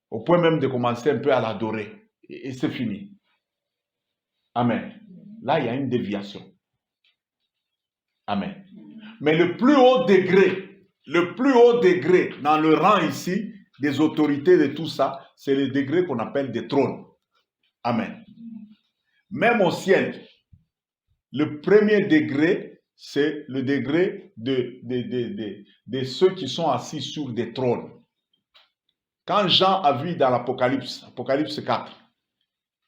au point même de commencer un peu à l'adorer. Et c'est fini. Amen. Là, il y a une déviation. Amen. Mais le plus haut degré dans le rang ici, des autorités, de tout ça, c'est le degré qu'on appelle des trônes. Amen. Même au ciel, le premier degré, c'est le degré de ceux qui sont assis sur des trônes. Quand Jean a vu dans l'Apocalypse, Apocalypse 4,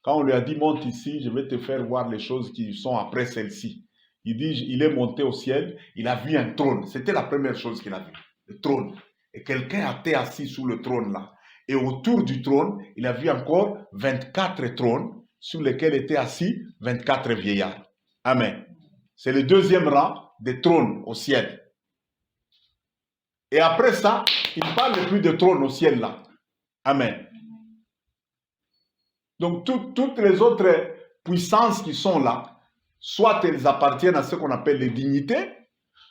quand on lui a dit, monte ici, je vais te faire voir les choses qui sont après celle-ci. Il dit, il est monté au ciel, il a vu un trône. C'était la première chose qu'il a vue, le trône. Et quelqu'un était assis sous le trône là. Et autour du trône, il a vu encore 24 trônes sur lesquels étaient assis 24 vieillards. Amen. C'est le deuxième rang des trônes au ciel. Et après ça, il ne parle plus de trône au ciel là. Amen. Donc toutes les autres puissances qui sont là, soit elles appartiennent à ce qu'on appelle les dignités,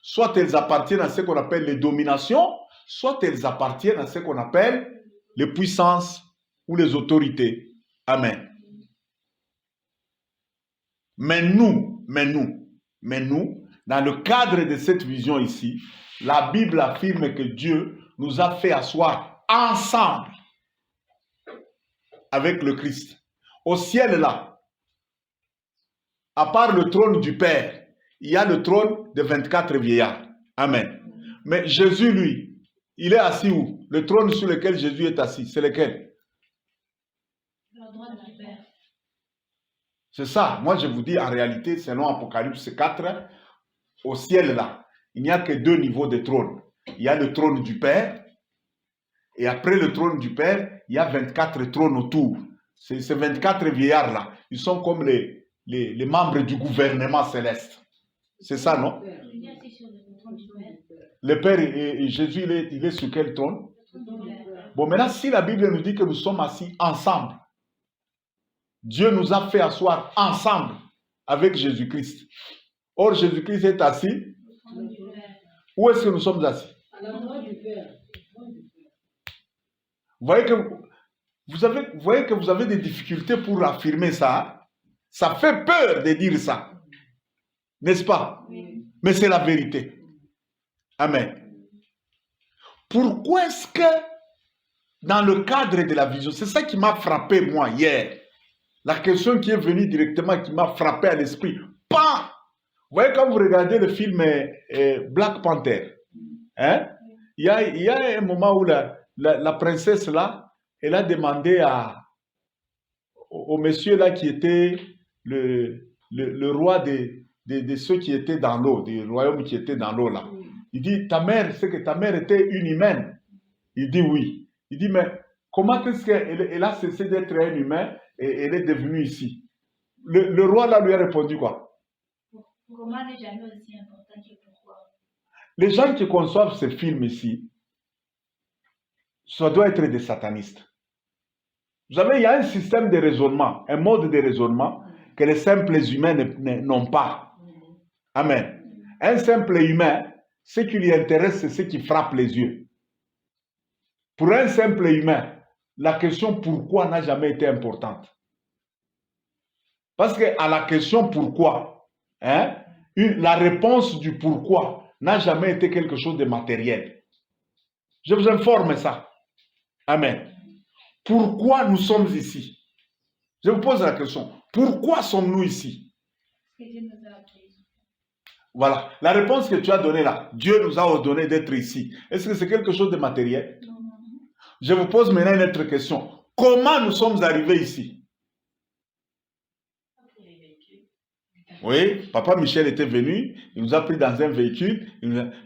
soit elles appartiennent à ce qu'on appelle les dominations, soit elles appartiennent à ce qu'on appelle les puissances ou les autorités. Amen. Mais nous, dans le cadre de cette vision ici, la Bible affirme que Dieu nous a fait asseoir ensemble avec le Christ. Au ciel là, à part le trône du Père, il y a le trône de 24 vieillards. Amen. Mais Jésus, lui, il est assis où? Le trône sur lequel Jésus est assis, c'est lequel?
Le trône du Père.
C'est ça. Moi, je vous dis, en réalité, selon Apocalypse 4, au ciel là, il n'y a que deux niveaux de trône. Il y a le trône du Père, et après le trône du Père, il y a 24 trônes autour. Ces 24 vieillards-là, ils sont comme les membres du gouvernement céleste. C'est ça, non? Le Père et Jésus, il est sur quel trône? Bon, maintenant, si la Bible nous dit que nous sommes assis ensemble, Dieu nous a fait asseoir ensemble avec Jésus-Christ. Or, Jésus-Christ est assis. Où est-ce que nous sommes assis?
À la droite du Père.
Vous voyez que vous avez des difficultés pour affirmer ça. Ça fait peur de dire ça. N'est-ce pas?
Oui.
Mais c'est la vérité. Amen. Pourquoi est-ce que dans le cadre de la vision, c'est ça qui m'a frappé moi hier. La question qui est venue directement, qui m'a frappé à l'esprit. Pas. Vous voyez quand vous regardez le film Black Panther, hein? Il y a un moment où la princesse là, elle a demandé au monsieur là qui était le roi de ceux qui étaient dans l'eau, des royaumes qui étaient dans l'eau là. Il dit, ta mère, c'est que ta mère était une humaine. Il dit oui. Il dit, mais comment est-ce qu'elle a cessé d'être un humain et elle est devenue ici? Le roi là lui a répondu quoi?
Comment n'est jamais aussi important que pourquoi?
Les gens qui conçoivent ce film ici, ça doit être des satanistes. Vous savez, il y a un système de raisonnement, un mode de raisonnement que les simples humains n'ont pas. Amen. Un simple humain, ce qui lui intéresse, c'est ce qui frappe les yeux. Pour un simple humain, la question pourquoi n'a jamais été importante. Parce qu'à la question pourquoi, hein, la réponse du pourquoi n'a jamais été quelque chose de matériel. Je vous informe ça. Amen. Pourquoi nous sommes ici? Je vous pose la question. Pourquoi sommes-nous ici? Voilà. La réponse que tu as donnée là, Dieu nous a ordonné d'être ici. Est-ce que c'est quelque chose de matériel? Non. Je vous pose maintenant une autre question. Comment nous sommes arrivés ici? Oui, papa Michel était venu, il nous a pris dans un véhicule,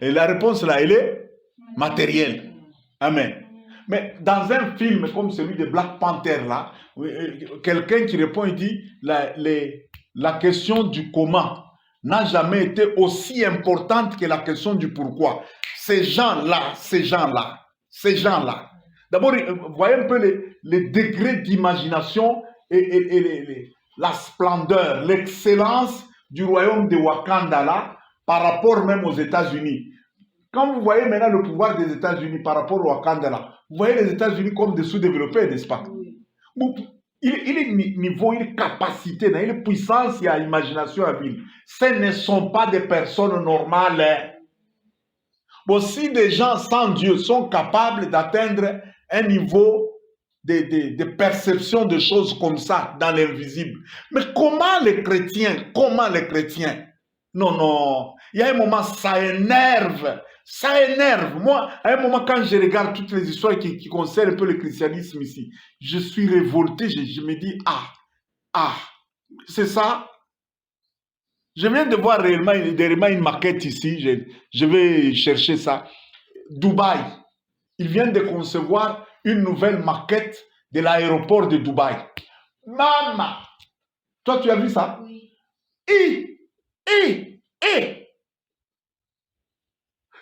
et la réponse là, elle est matérielle. Amen. Mais dans un film comme celui de Black Panther là, quelqu'un qui répond, il dit, la question du comment n'a jamais été aussi importante que la question du pourquoi. Ces gens-là, d'abord, voyez un peu les degrés d'imagination et la splendeur, l'excellence du royaume de Wakanda là, par rapport même aux États-Unis. Quand vous voyez maintenant le pouvoir des États-Unis par rapport au Wakanda là, vous voyez les États-Unis comme des sous-développés, n'est-ce pas? Oui. Il est niveau, il est capacité, il est puissance, il y a imagination à vivre. Ce ne sont pas des personnes normales. Hein. Bon, si des gens sans Dieu sont capables d'atteindre un niveau de perception de choses comme ça dans l'invisible, mais comment les chrétiens? Non, non. Il y a un moment, ça énerve. Ça énerve. Moi, à un moment, quand je regarde toutes les histoires qui concernent un peu le christianisme ici, je suis révolté. Je me dis, c'est ça? Je viens de voir réellement une maquette ici. Je vais chercher ça. Dubaï. Ils viennent de concevoir une nouvelle maquette de l'aéroport de Dubaï. Maman! Toi, tu as vu ça? Oui.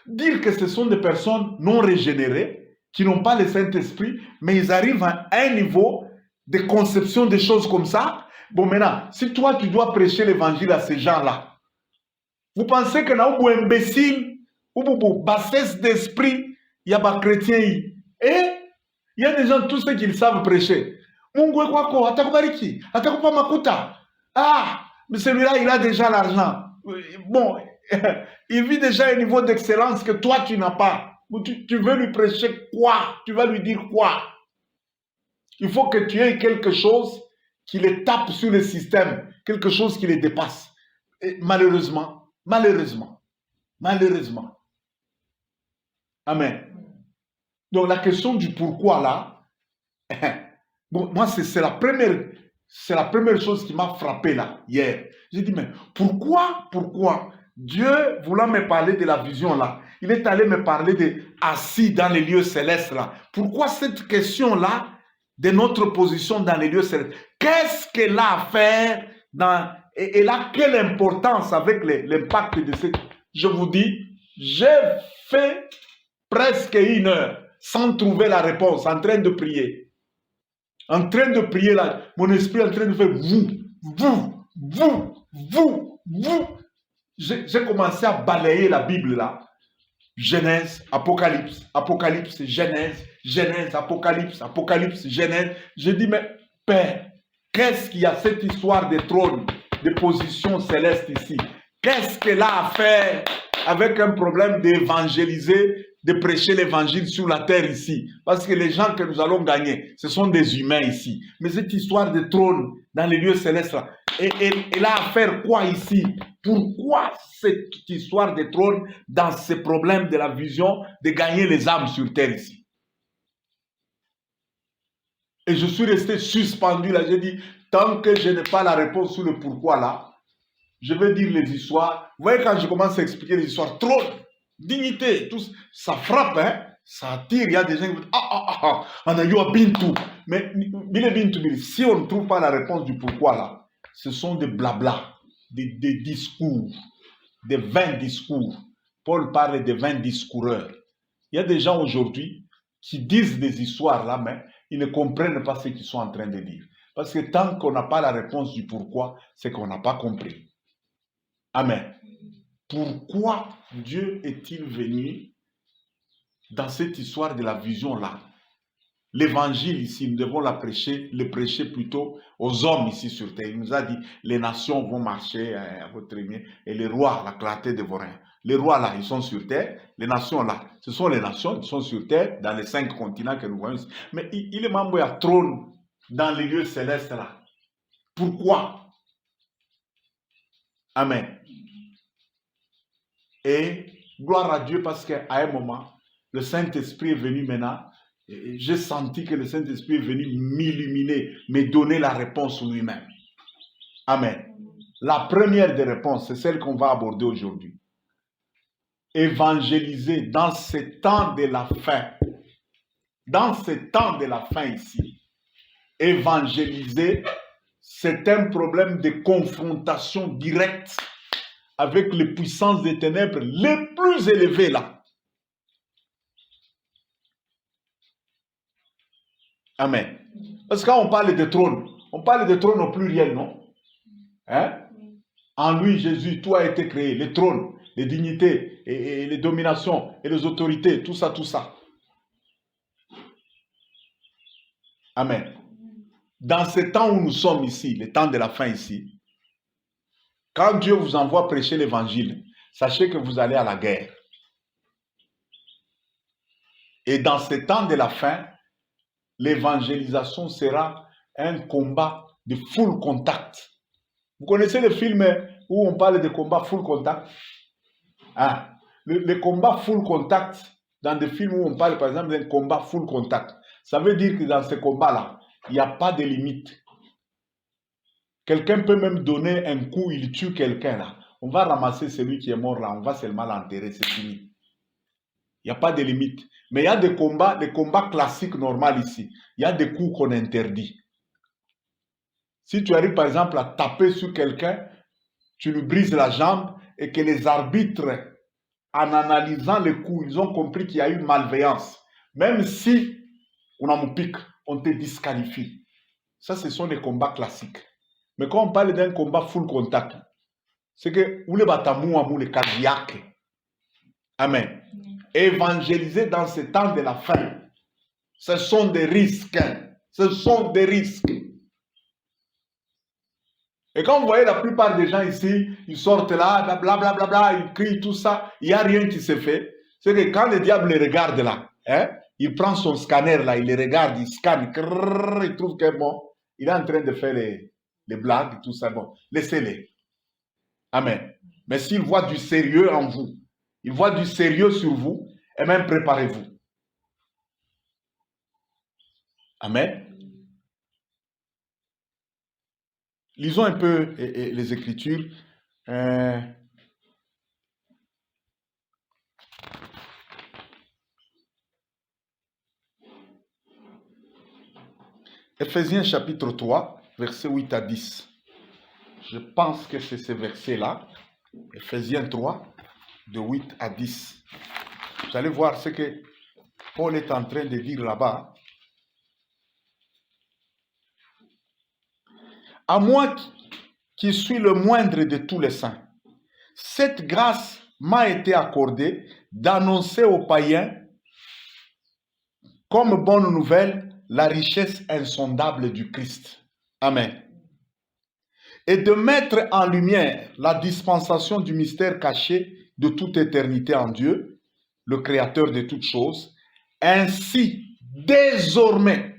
Dire que ce sont des personnes non régénérées, qui n'ont pas le Saint-Esprit, mais ils arrivent à un niveau de conception des choses comme ça. Bon, maintenant, si toi, tu dois prêcher l'évangile à ces gens-là, vous pensez que là, où imbécile, ou bassesse d'esprit, il y a des chrétiens. Et il y a des gens, tous ceux qui savent prêcher. Mungwe kwako, atakubariki, atakupa makuta. Ah, mais celui-là, il a déjà l'argent. Bon, il vit déjà un niveau d'excellence que toi, tu n'as pas. Tu veux lui prêcher quoi? Tu vas lui dire quoi? Il faut que tu aies quelque chose qui les tape sur le système, quelque chose qui les dépasse. Et malheureusement. Amen. Donc la question du pourquoi là, bon, moi c'est la première chose qui m'a frappé là, hier. J'ai dit, mais pourquoi Dieu voulant me parler de la vision là, il est allé me parler de assis dans les lieux célestes là. Pourquoi cette question là de notre position dans les lieux célestes? Qu'est-ce qu'elle a à faire et elle a quelle importance avec l'impact de cette... Je vous dis, j'ai fait presque 1 heure sans trouver la réponse, en train de prier. En train de prier là, mon esprit est en train de faire vous. J'ai commencé à balayer la Bible là. Genèse, Apocalypse, Genèse, Apocalypse, Genèse. Je dis, mais Père, qu'est-ce qu'il y a cette histoire de trône, de position céleste ici? Qu'est-ce qu'elle a à faire avec un problème d'évangéliser, de prêcher l'évangile sur la terre ici? Parce que les gens que nous allons gagner, ce sont des humains ici. Mais cette histoire de trône dans les lieux célestes là, elle a à faire quoi ici? Pourquoi cette histoire de trône dans ce problème de la vision de gagner les âmes sur terre ici? Et je suis resté suspendu là. J'ai dit, tant que je n'ai pas la réponse sur le pourquoi là, je vais dire les histoires. Vous voyez, quand je commence à expliquer les histoires, trône, dignité, tout ça frappe, hein? Ça attire. Il y a des gens qui disent, on a eu un bintou. Mais si on ne trouve pas la réponse du pourquoi là, ce sont des blabla, des discours, des vains discours. Paul parle de vains discoureurs. Il y a des gens aujourd'hui qui disent des histoires là, mais ils ne comprennent pas ce qu'ils sont en train de dire. Parce que tant qu'on n'a pas la réponse du pourquoi, c'est qu'on n'a pas compris. Amen. Pourquoi Dieu est-il venu dans cette histoire de la vision là? l'évangile ici, nous devons le prêcher plutôt aux hommes ici sur terre. Il nous a dit, les nations vont marcher à votre aimé, et les rois, la clarté de vos reins. Les rois là, ils sont sur terre, les nations là, ce sont les nations qui sont sur terre, dans les 5 continents que nous voyons ici. Mais il est membre à trône dans les lieux célestes là. Pourquoi? Amen. Et gloire à Dieu parce qu'à un moment, le Saint-Esprit est venu maintenant. J'ai senti que le Saint-Esprit est venu m'illuminer, me donner la réponse lui-même. Amen. La première des réponses, c'est celle qu'on va aborder aujourd'hui. Évangéliser dans ces temps de la fin. Dans ces temps de la fin ici, évangéliser, c'est un problème de confrontation directe avec les puissances des ténèbres les plus élevées là. Amen. Parce que quand on parle de trône, on parle de trône au pluriel, non? Hein? En lui, Jésus, tout a été créé. Les trônes, les dignités, et les dominations, et les autorités, tout ça, tout ça. Amen. Dans ce temps où nous sommes ici, le temps de la fin ici, quand Dieu vous envoie prêcher l'évangile, sachez que vous allez à la guerre. Et dans ce temps de la fin, l'évangélisation sera un combat de full contact. Vous connaissez le film où on parle de combat full contact? Hein? Le combat full contact, dans des films où on parle par exemple d'un combat full contact, ça veut dire que dans ce combat-là, il n'y a pas de limite. Quelqu'un peut même donner un coup, il tue quelqu'un là. On va ramasser celui qui est mort là, on va seulement l'enterrer, c'est fini. Il n'y a pas de limite. Mais il y a des combats classiques normaux ici. Il y a des coups qu'on interdit. Si tu arrives par exemple à taper sur quelqu'un, tu lui brises la jambe et que les arbitres, en analysant les coups, ils ont compris qu'il y a eu malveillance. Même si on a mon pic, on te disqualifie. Ça, ce sont les combats classiques. Mais quand on parle d'un combat full contact, c'est que ou les batamou amou les cardiaques. Amen. Évangéliser dans ce temps de la fin, ce sont des risques. Ce sont des risques. Et quand vous voyez la plupart des gens ici, ils sortent là, blablabla, bla, bla, ils crient tout ça, il n'y a rien qui se fait. C'est que quand le diable les regarde là, hein, il prend son scanner là, il les regarde, il scanne, il trouve que bon, il est en train de faire les blagues, tout ça, bon, laissez-les. Amen. Mais s'il voit du sérieux en vous, il voit du sérieux sur vous, et même préparez-vous. Amen. Lisons un peu les Écritures. Éphésiens chapitre 3, versets 8 à 10. Je pense que c'est ce verset-là. Éphésiens 3, de 8 à 10. Vous allez voir ce que Paul est en train de dire là-bas. À moi qui suis le moindre de tous les saints, cette grâce m'a été accordée d'annoncer aux païens comme bonne nouvelle la richesse insondable du Christ. Amen. Et de mettre en lumière la dispensation du mystère caché de toute éternité en Dieu, le Créateur de toutes choses. Ainsi, désormais,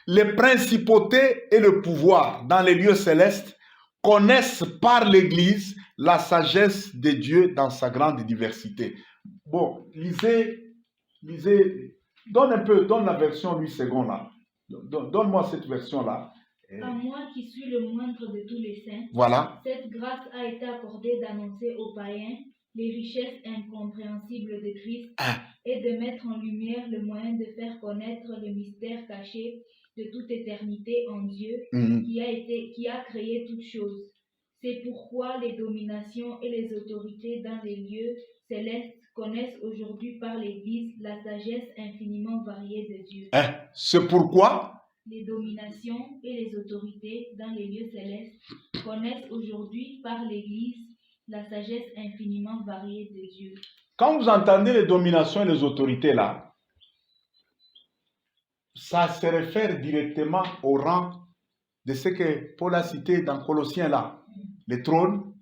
les principautés et le pouvoir dans les lieux célestes connaissent par l'Église la sagesse de Dieu dans sa grande diversité. Bon, lisez, donne la version 8 secondes là. Donne-moi cette version-là.
À moi qui suis le moindre de tous les saints,
voilà.
Cette grâce a été accordée d'annoncer aux païens les richesses incompréhensibles de Christ et de mettre en lumière le moyen de faire connaître le mystère caché de toute éternité en Dieu qui a créé toutes choses. C'est pourquoi les dominations et les autorités dans les lieux célestes connaissent aujourd'hui par l'Église la sagesse infiniment variée de Dieu.
C'est pourquoi
les dominations et les autorités dans les lieux célestes connaissent aujourd'hui par l'Église la sagesse infiniment variée de Dieu.
Quand vous entendez les dominations et les autorités là, ça se réfère directement au rang de ce que Paul a cité dans Colossiens là. Les trônes,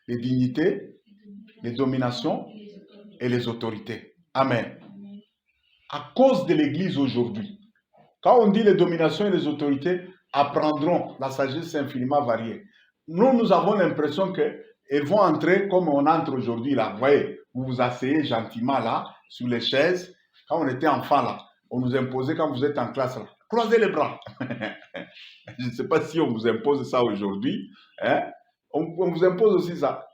les dignités, les dominations et les autorités. Amen. À cause de l'Église aujourd'hui, quand on dit les dominations et les autorités apprendront la sagesse infiniment variée, nous avons l'impression qu'elles vont entrer comme on entre aujourd'hui là. Vous voyez, vous vous asseyez gentiment là, sur les chaises. Quand on était enfant là, on nous imposait quand vous êtes en classe là, croisez les bras. Je ne sais pas si on vous impose ça aujourd'hui. Hein? On vous impose aussi ça.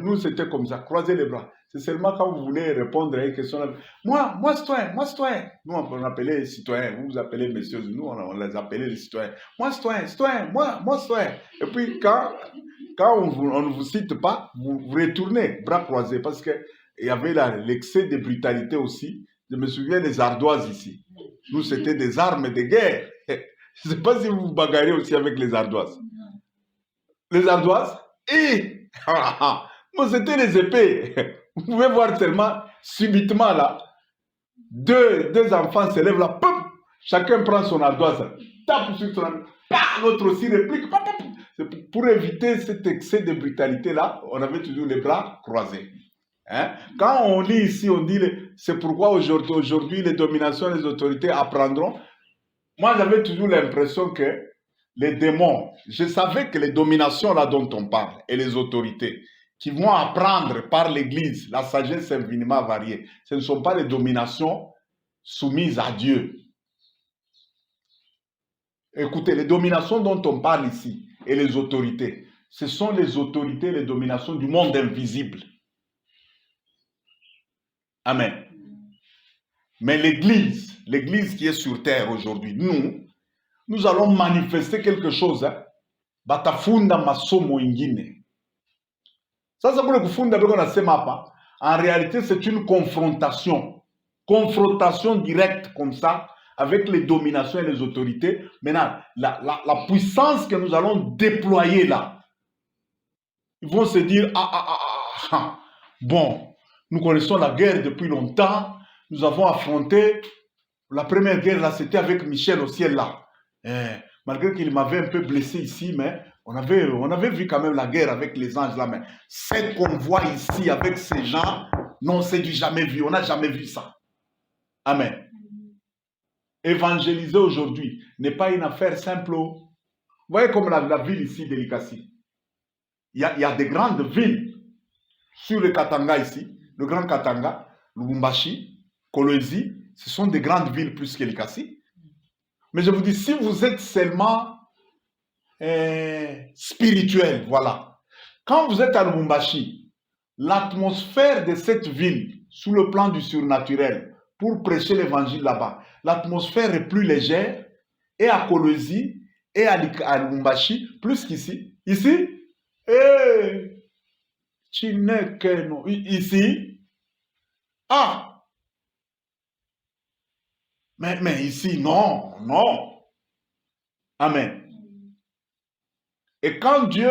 Nous, c'était comme ça, croisez les bras. C'est seulement quand vous voulez répondre à une question. Moi, citoyen, moi, citoyen. Nous, on appelait les citoyens, vous appelez messieurs, nous, on les appelait les citoyens. Moi, citoyen, moi, citoyen. Et puis, quand on ne vous cite pas, vous retournez, bras croisés, parce qu'il y avait l'excès de brutalité aussi. Je me souviens des ardoises ici. Nous, c'était des armes de guerre. Je ne sais pas si vous vous bagarrez aussi avec les ardoises. Les ardoises et moi, c'était les épées. Vous pouvez voir tellement subitement là, deux enfants se lèvent là, pop, chacun prend son ardoise, tape sur son ardoise, l'autre aussi réplique. Pop, pop. C'est pour éviter cet excès de brutalité là, on avait toujours les bras croisés. Hein? Quand on lit ici, on dit c'est pourquoi aujourd'hui les dominations et les autorités apprendront. Moi, j'avais toujours l'impression que les démons, je savais que les dominations là dont on parle et les autorités qui vont apprendre par l'Église la sagesse infiniment variée, ce ne sont pas les dominations soumises à Dieu. Écoutez, les dominations dont on parle ici et les autorités, ce sont les autorités, les dominations du monde invisible. Amen. Mais l'Église qui est sur terre aujourd'hui, nous allons manifester quelque chose. Batafunda masomo ingine. Ça, c'est pour le kufunda beko na semapa. En réalité, c'est une confrontation. Confrontation directe comme ça avec les dominations et les autorités. Maintenant, la puissance que nous allons déployer là, ils vont se dire, bon, nous connaissons la guerre depuis longtemps. Nous avons affronté la première guerre là, c'était avec Michel au ciel là. Malgré qu'il m'avait un peu blessé ici, mais on avait vu quand même la guerre avec les anges là. Mais ce qu'on voit ici avec ces gens, non, c'est du jamais vu. On n'a jamais vu ça. Amen. Évangéliser aujourd'hui n'est pas une affaire simple. Vous voyez comme la ville ici de Likasi. Il y a des grandes villes sur le Katanga ici, le Grand Katanga, Lubumbashi, Kolwezi. Ce sont des grandes villes plus que Likasi. Mais je vous dis, si vous êtes seulement spirituel, voilà. Quand vous êtes à Lubumbashi, l'atmosphère de cette ville, sous le plan du surnaturel, pour prêcher l'évangile là-bas, l'atmosphère est plus légère, et à Kolwezi, et à Lubumbashi, plus qu'ici. Ici, ici, mais ici, non. Amen. Et quand Dieu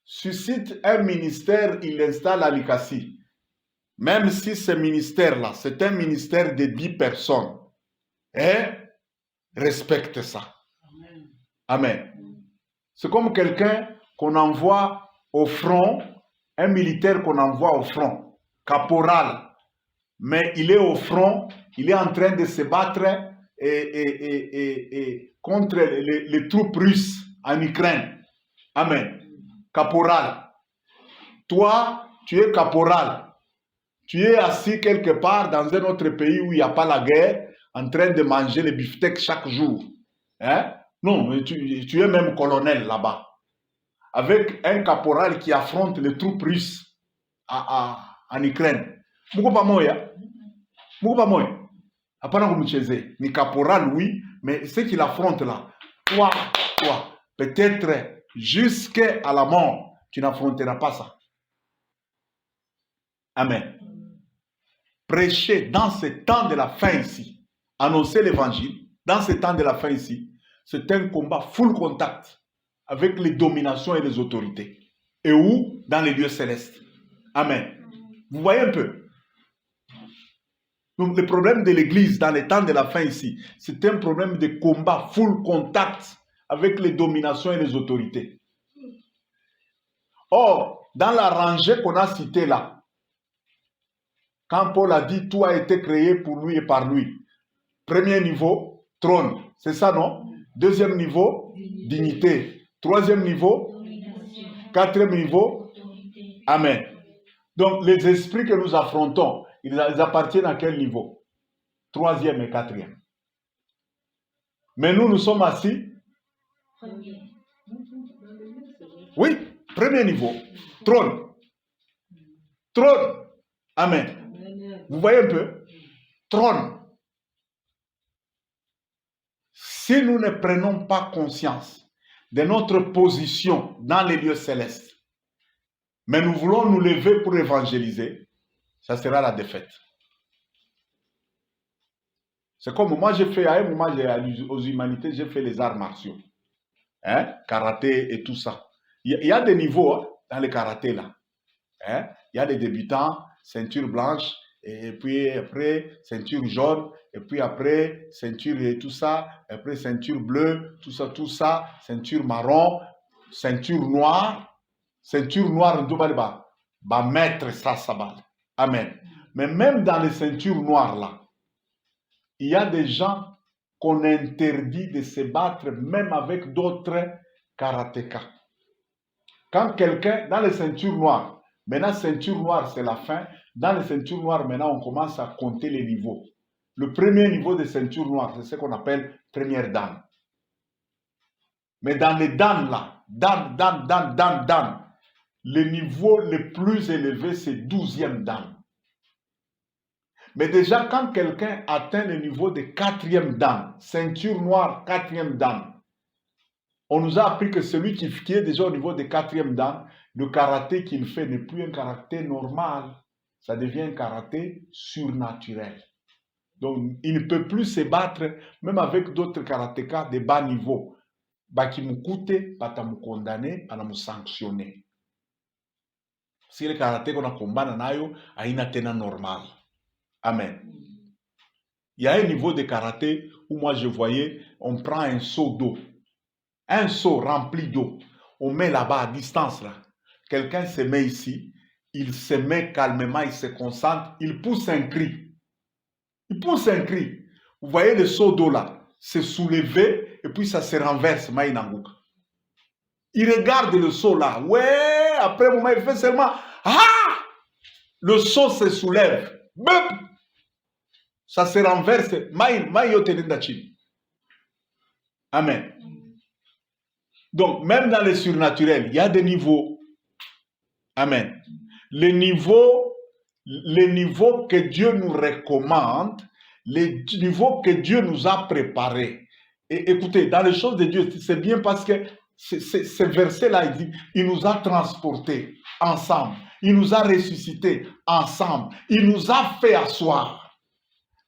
suscite un ministère, il l'installe à Likasi. Même si ce ministère-là, c'est un ministère de 10 personnes, respecte ça. Amen. C'est comme quelqu'un qu'on envoie au front, un militaire qu'on envoie au front, caporal. Mais il est au front, il est en train de se battre contre les troupes russes en Ukraine. Amen. Caporal. Toi, tu es caporal. Tu es assis quelque part dans un autre pays où il n'y a pas la guerre, en train de manger les beefsteaks chaque jour. Hein? Non, tu es même colonel là-bas. Avec un caporal qui affronte les troupes russes en Ukraine. Pourquoi pas moi? Apparemment, vous me chésez. Ni caporal, oui, mais ce qu'il affronte là, toi, peut-être jusqu'à la mort, tu n'affronteras pas ça. Amen. Prêcher dans ce temps de la fin ici, annoncer l'évangile, dans ce temps de la fin ici, c'est un combat full contact avec les dominations et les autorités. Et où? Dans les lieux célestes. Amen. Vous voyez un peu? Donc le problème de l'Église dans les temps de la fin ici, c'est un problème de combat, full contact avec les dominations et les autorités. Or, dans la rangée qu'on a citée là, quand Paul a dit tout a été créé pour lui et par lui, premier niveau, trône, c'est ça non? Deuxième niveau, dignité. Troisième niveau, quatrième niveau, amen. Donc les esprits que nous affrontons, ils appartiennent à quel niveau? Troisième et quatrième. Mais nous sommes assis. Oui, premier niveau, trône. Trône, amen. Vous voyez un peu? Trône. Si nous ne prenons pas conscience de notre position dans les lieux célestes, mais nous voulons nous lever pour évangéliser, ça sera la défaite. C'est comme moi, j'ai fait, à un moment, aux humanités, j'ai fait les arts martiaux. Hein? Karaté et tout ça. Il y a des niveaux hein, dans le karaté là. Hein? Il y a des débutants, ceinture blanche, et puis après ceinture jaune, et puis après ceinture et tout ça, après ceinture bleue, tout ça, ceinture marron, ceinture noire, maître ça, amen. Mais même dans les ceintures noires là, il y a des gens qu'on interdit de se battre même avec d'autres karatékas. Quand quelqu'un, dans les ceintures noires, maintenant ceinture noire c'est la fin, dans les ceintures noires maintenant on commence à compter les niveaux. Le premier niveau de ceinture noire, c'est ce qu'on appelle première dan. Mais dans les dan là, dan, le niveau le plus élevé c'est 12e dan. Mais déjà, quand quelqu'un atteint le niveau de 4e dan, ceinture noire 4e dan, on nous a appris que celui qui est déjà au niveau de 4e dan, le karaté qu'il fait n'est plus un karaté normal. Ça devient un karaté surnaturel. Donc, il ne peut plus se battre, même avec d'autres karatékas de bas niveau. Bakimukute, batamukondane, banamusanctionner. Si le karaté qu'on a combattu, aina tena normal. Amen. Il y a un niveau de karaté où moi je voyais, on prend un seau d'eau. Un seau rempli d'eau. On met là-bas à distance là. Quelqu'un se met ici. Il se met calmement, il se concentre. Il pousse un cri. Il pousse un cri. Vous voyez le seau d'eau là. Se soulever et puis ça se renverse. Maïnangouka. Il regarde le seau là. Ouais. Après un moment il fait seulement. Ah! Le seau se soulève. Bum! Ça se renverse. Amen. Donc, même dans les surnaturels, il y a des niveaux. Amen. Les niveaux que Dieu nous recommande, les niveaux que Dieu nous a préparés. Et écoutez, dans les choses de Dieu, c'est bien parce que ce verset-là, il dit, il nous a transportés ensemble. Il nous a ressuscités ensemble. Il nous a fait asseoir.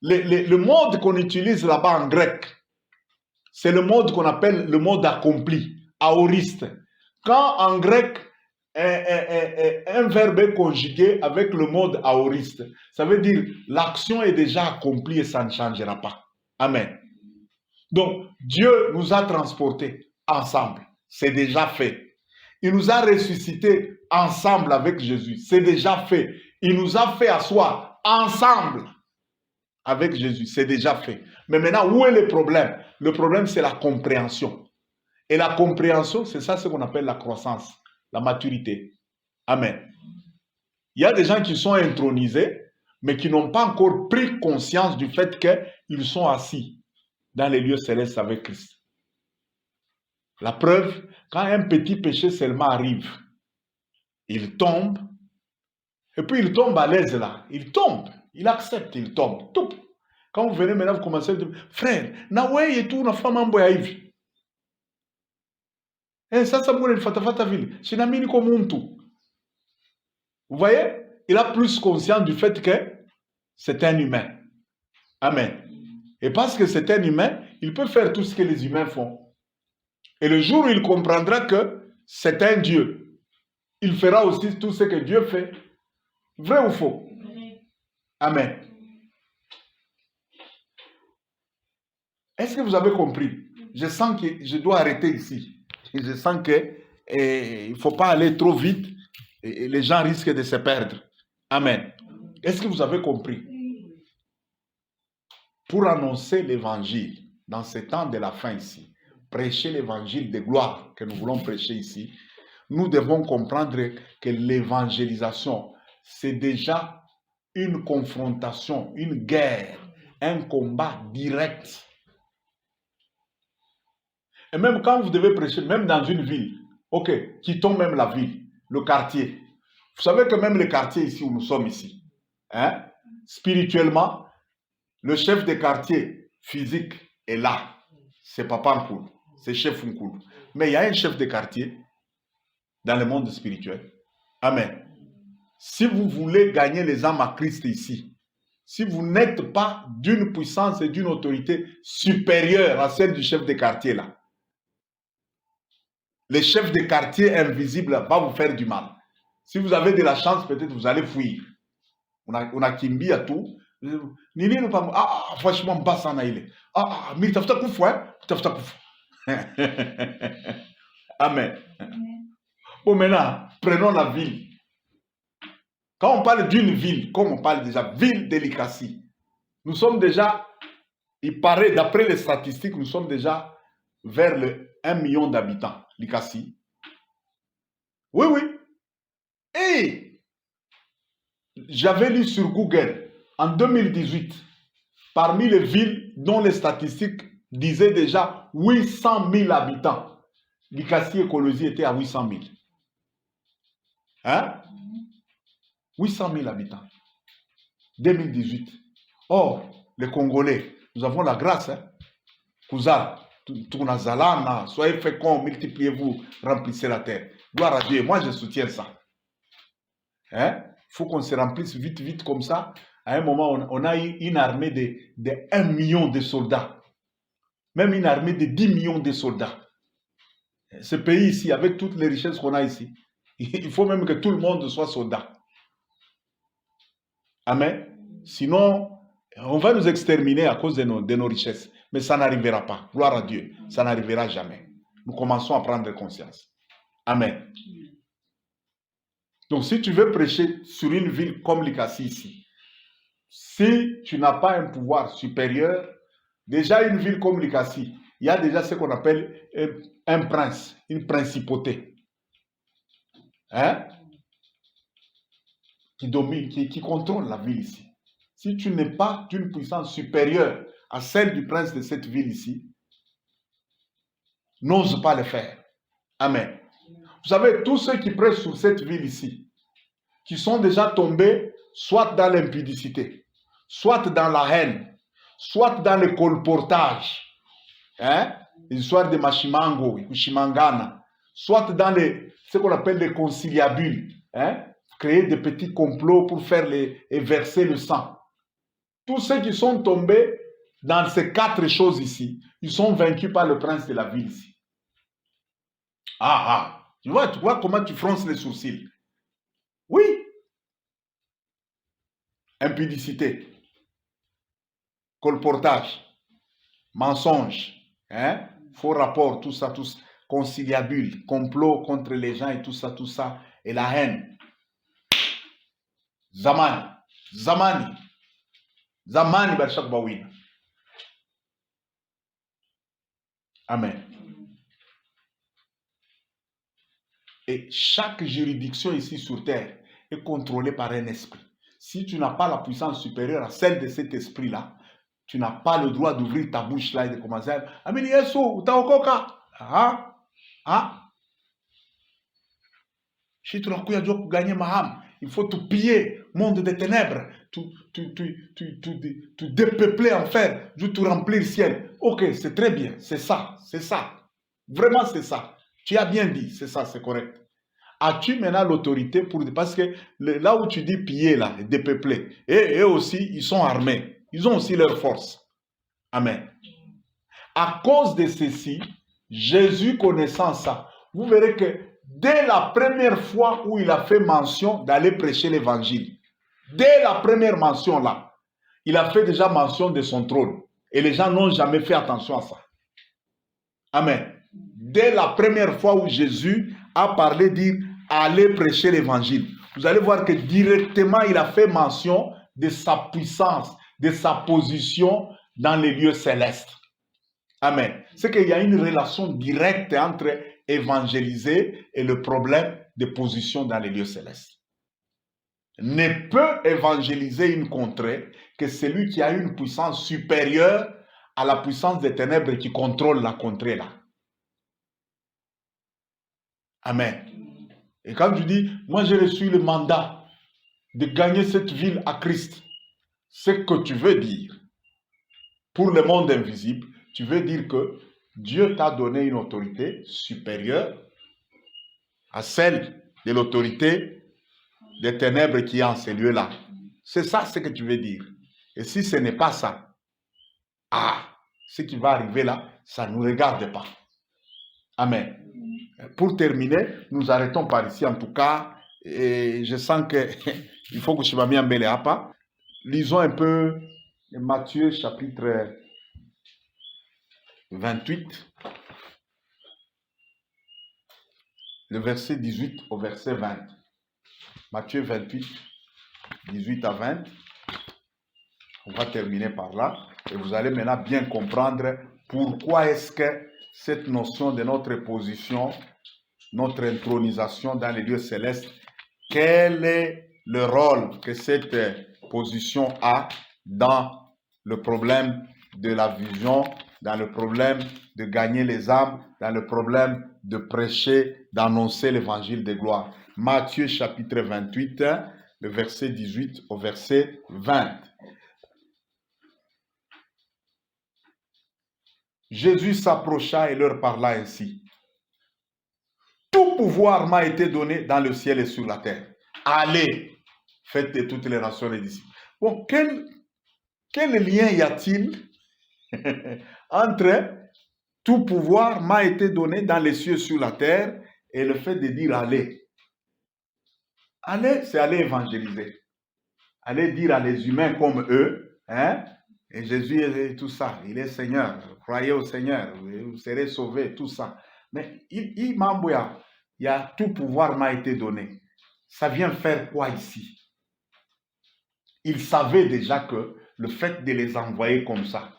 Le mode qu'on utilise là-bas en grec, c'est le mode qu'on appelle le mode accompli, aoriste. Quand en grec, un verbe est conjugué avec le mode aoriste, ça veut dire l'action est déjà accomplie et ça ne changera pas. Amen. Donc, Dieu nous a transportés ensemble. C'est déjà fait. Il nous a ressuscités ensemble avec Jésus. C'est déjà fait. Il nous a fait asseoir ensemble avec Jésus, c'est déjà fait. Mais maintenant, où est le problème? Le problème, c'est la compréhension. Et la compréhension, c'est ça ce qu'on appelle la croissance, la maturité. Amen. Il y a des gens qui sont intronisés, mais qui n'ont pas encore pris conscience du fait qu'ils sont assis dans les lieux célestes avec Christ. La preuve, quand un petit péché seulement arrive, il tombe, et puis il tombe à l'aise là, il tombe. Il accepte, il tombe. Tout. Quand vous venez maintenant, vous commencez à dire, frère, nawe et tout, na femme en boya hivi. Eh, ça, ça m'a fait ville. C'est un mini comme tout. Vous voyez? Il a plus conscience du fait que c'est un humain. Amen. Et parce que c'est un humain, il peut faire tout ce que les humains font. Et le jour où il comprendra que c'est un Dieu, il fera aussi tout ce que Dieu fait. Vrai ou faux? Amen. Est-ce que vous avez compris? Je sens que je dois arrêter ici. Je sens que il ne faut pas aller trop vite et les gens risquent de se perdre. Amen. Est-ce que vous avez compris? Pour annoncer l'évangile dans ce temps de la fin ici, prêcher l'évangile de gloire que nous voulons prêcher ici, nous devons comprendre que l'évangélisation, c'est déjà une confrontation, une guerre, un combat direct. Et même quand vous devez prêcher, même dans une ville, ok, quittons même la ville, le quartier. Vous savez que même le quartier ici où nous sommes ici, hein, spirituellement, le chef de quartier physique est là. C'est Papa Nkoulou, c'est chef Nkoulou. Mais il y a un chef de quartier dans le monde spirituel. Amen. Si vous voulez gagner les âmes à Christ ici, si vous n'êtes pas d'une puissance et d'une autorité supérieure à celle du chef de quartier là, le chef de quartier invisible va vous faire du mal. Si vous avez de la chance, peut-être vous allez fuir. On a kimbi à tout. Nini nous pas franchement bassa na ile. Mais tafuta kufu tafuta kufu. Amen. Bon maintenant, prenons la ville. Quand on parle d'une ville, comme on parle déjà ville de Likasi, nous sommes déjà, il paraît d'après les statistiques, nous sommes déjà vers le 1 million d'habitants, Likasi. Oui, oui. Et j'avais lu sur Google, en 2018, parmi les villes dont les statistiques disaient déjà 800 000 habitants, Likasi Écologie était à 800 000. Hein? 800 000 habitants. 2018. Or, les Congolais, nous avons la grâce. Hein? Kouzal, Tournazalana, soyez féconds, multipliez-vous, remplissez la terre. Gloire à Dieu. Moi, je soutiens ça. Hein? Il faut qu'on se remplisse vite, vite comme ça. À un moment, on a eu une armée de 1 million de soldats. Même une armée de 10 millions de soldats. Ce pays ici, avec toutes les richesses qu'on a ici, il faut même que tout le monde soit soldat. Amen. Sinon, on va nous exterminer à cause de nos richesses. Mais ça n'arrivera pas. Gloire à Dieu. Ça n'arrivera jamais. Nous commençons à prendre conscience. Amen. Donc, si tu veux prêcher sur une ville comme Likasi ici, si tu n'as pas un pouvoir supérieur, déjà une ville comme Likasi, il y a déjà ce qu'on appelle un prince, une principauté. Hein? Qui domine, qui contrôle la ville ici. Si tu n'es pas d'une puissance supérieure à celle du prince de cette ville ici, n'ose pas le faire. Amen. Vous savez, tous ceux qui prêchent sur cette ville ici, qui sont déjà tombés soit dans l'impudicité, soit dans la haine, soit dans le colportage, hein? L'histoire de Machimango, Kushimangana, soit dans ce qu'on appelle les conciliabules, hein? Créer des petits complots pour faire et verser le sang. Tous ceux qui sont tombés dans ces 4 choses ici, ils sont vaincus par le prince de la ville ici. Tu vois comment tu fronces les sourcils. Oui. Impudicité, colportage, mensonge, hein? Faux rapport, tout ça, conciliabule, complot contre les gens et tout ça, et la haine. Zamani Barshak Bawina. Amen. Et chaque juridiction ici sur terre est contrôlée par un esprit. Si tu n'as pas la puissance supérieure à celle de cet esprit-là, tu n'as pas le droit d'ouvrir ta bouche là et de commencer à Amini Yesu, utaokoka. Si tu n'as pas gagner ma âme, il faut tout piller, monde des ténèbres, tout dépeupler en fer, tout remplir le ciel. Ok, c'est très bien, c'est ça. Vraiment, c'est ça. Tu as bien dit, c'est ça, c'est correct. As-tu maintenant l'autorité pour... Parce que là où tu dis piller, là, dépeupler, et eux aussi, ils sont armés. Ils ont aussi leur force. Amen. À cause de ceci, Jésus connaissant ça, vous verrez que dès la première fois où il a fait mention d'aller prêcher l'évangile, dès la première mention là, il a fait déjà mention de son trône. Et les gens n'ont jamais fait attention à ça. Amen. Dès la première fois où Jésus a parlé, dire allez prêcher l'évangile, vous allez voir que directement il a fait mention de sa puissance, de sa position dans les lieux célestes. Amen. C'est qu'il y a une relation directe entre évangéliser et le problème de position dans les lieux célestes. Ne peut évangéliser une contrée que celui qui a une puissance supérieure à la puissance des ténèbres qui contrôle la contrée là. Amen. Et quand tu dis, moi j'ai reçu le mandat de gagner cette ville à Christ, ce que tu veux dire, pour le monde invisible, tu veux dire que Dieu t'a donné une autorité supérieure à celle de l'autorité des ténèbres qui est en ces lieux-là. C'est ça ce que tu veux dire. Et si ce n'est pas ça, ce qui va arriver là, ça ne nous regarde pas. Amen. Pour terminer, nous arrêtons par ici en tout cas. Et je sens que il faut que je m'amène en belle apa. Lisons un peu Matthieu chapitre 28, le verset 18 au verset 20. Matthieu 28, 18 à 20. On va terminer par là. Et vous allez maintenant bien comprendre pourquoi est-ce que cette notion de notre position, notre intronisation dans les lieux célestes, quel est le rôle que cette position a dans le problème de la vision, dans le problème de gagner les âmes, dans le problème de prêcher, d'annoncer l'évangile de gloire. Matthieu chapitre 28, le verset 18 au verset 20. Jésus s'approcha et leur parla ainsi. Tout pouvoir m'a été donné dans le ciel et sur la terre. Allez, faites de toutes les nations les disciples. Bon, quel lien y a-t-il entre tout pouvoir m'a été donné dans les cieux et sur la terre et le fait de dire allez? Aller, c'est aller évangéliser. Aller dire à les humains comme eux, hein? Et Jésus est tout ça, il est Seigneur, croyez au Seigneur, vous serez sauvés, tout ça. Mais il y a tout pouvoir m'a été donné. Ça vient faire quoi ici? Il savait déjà que le fait de les envoyer comme ça,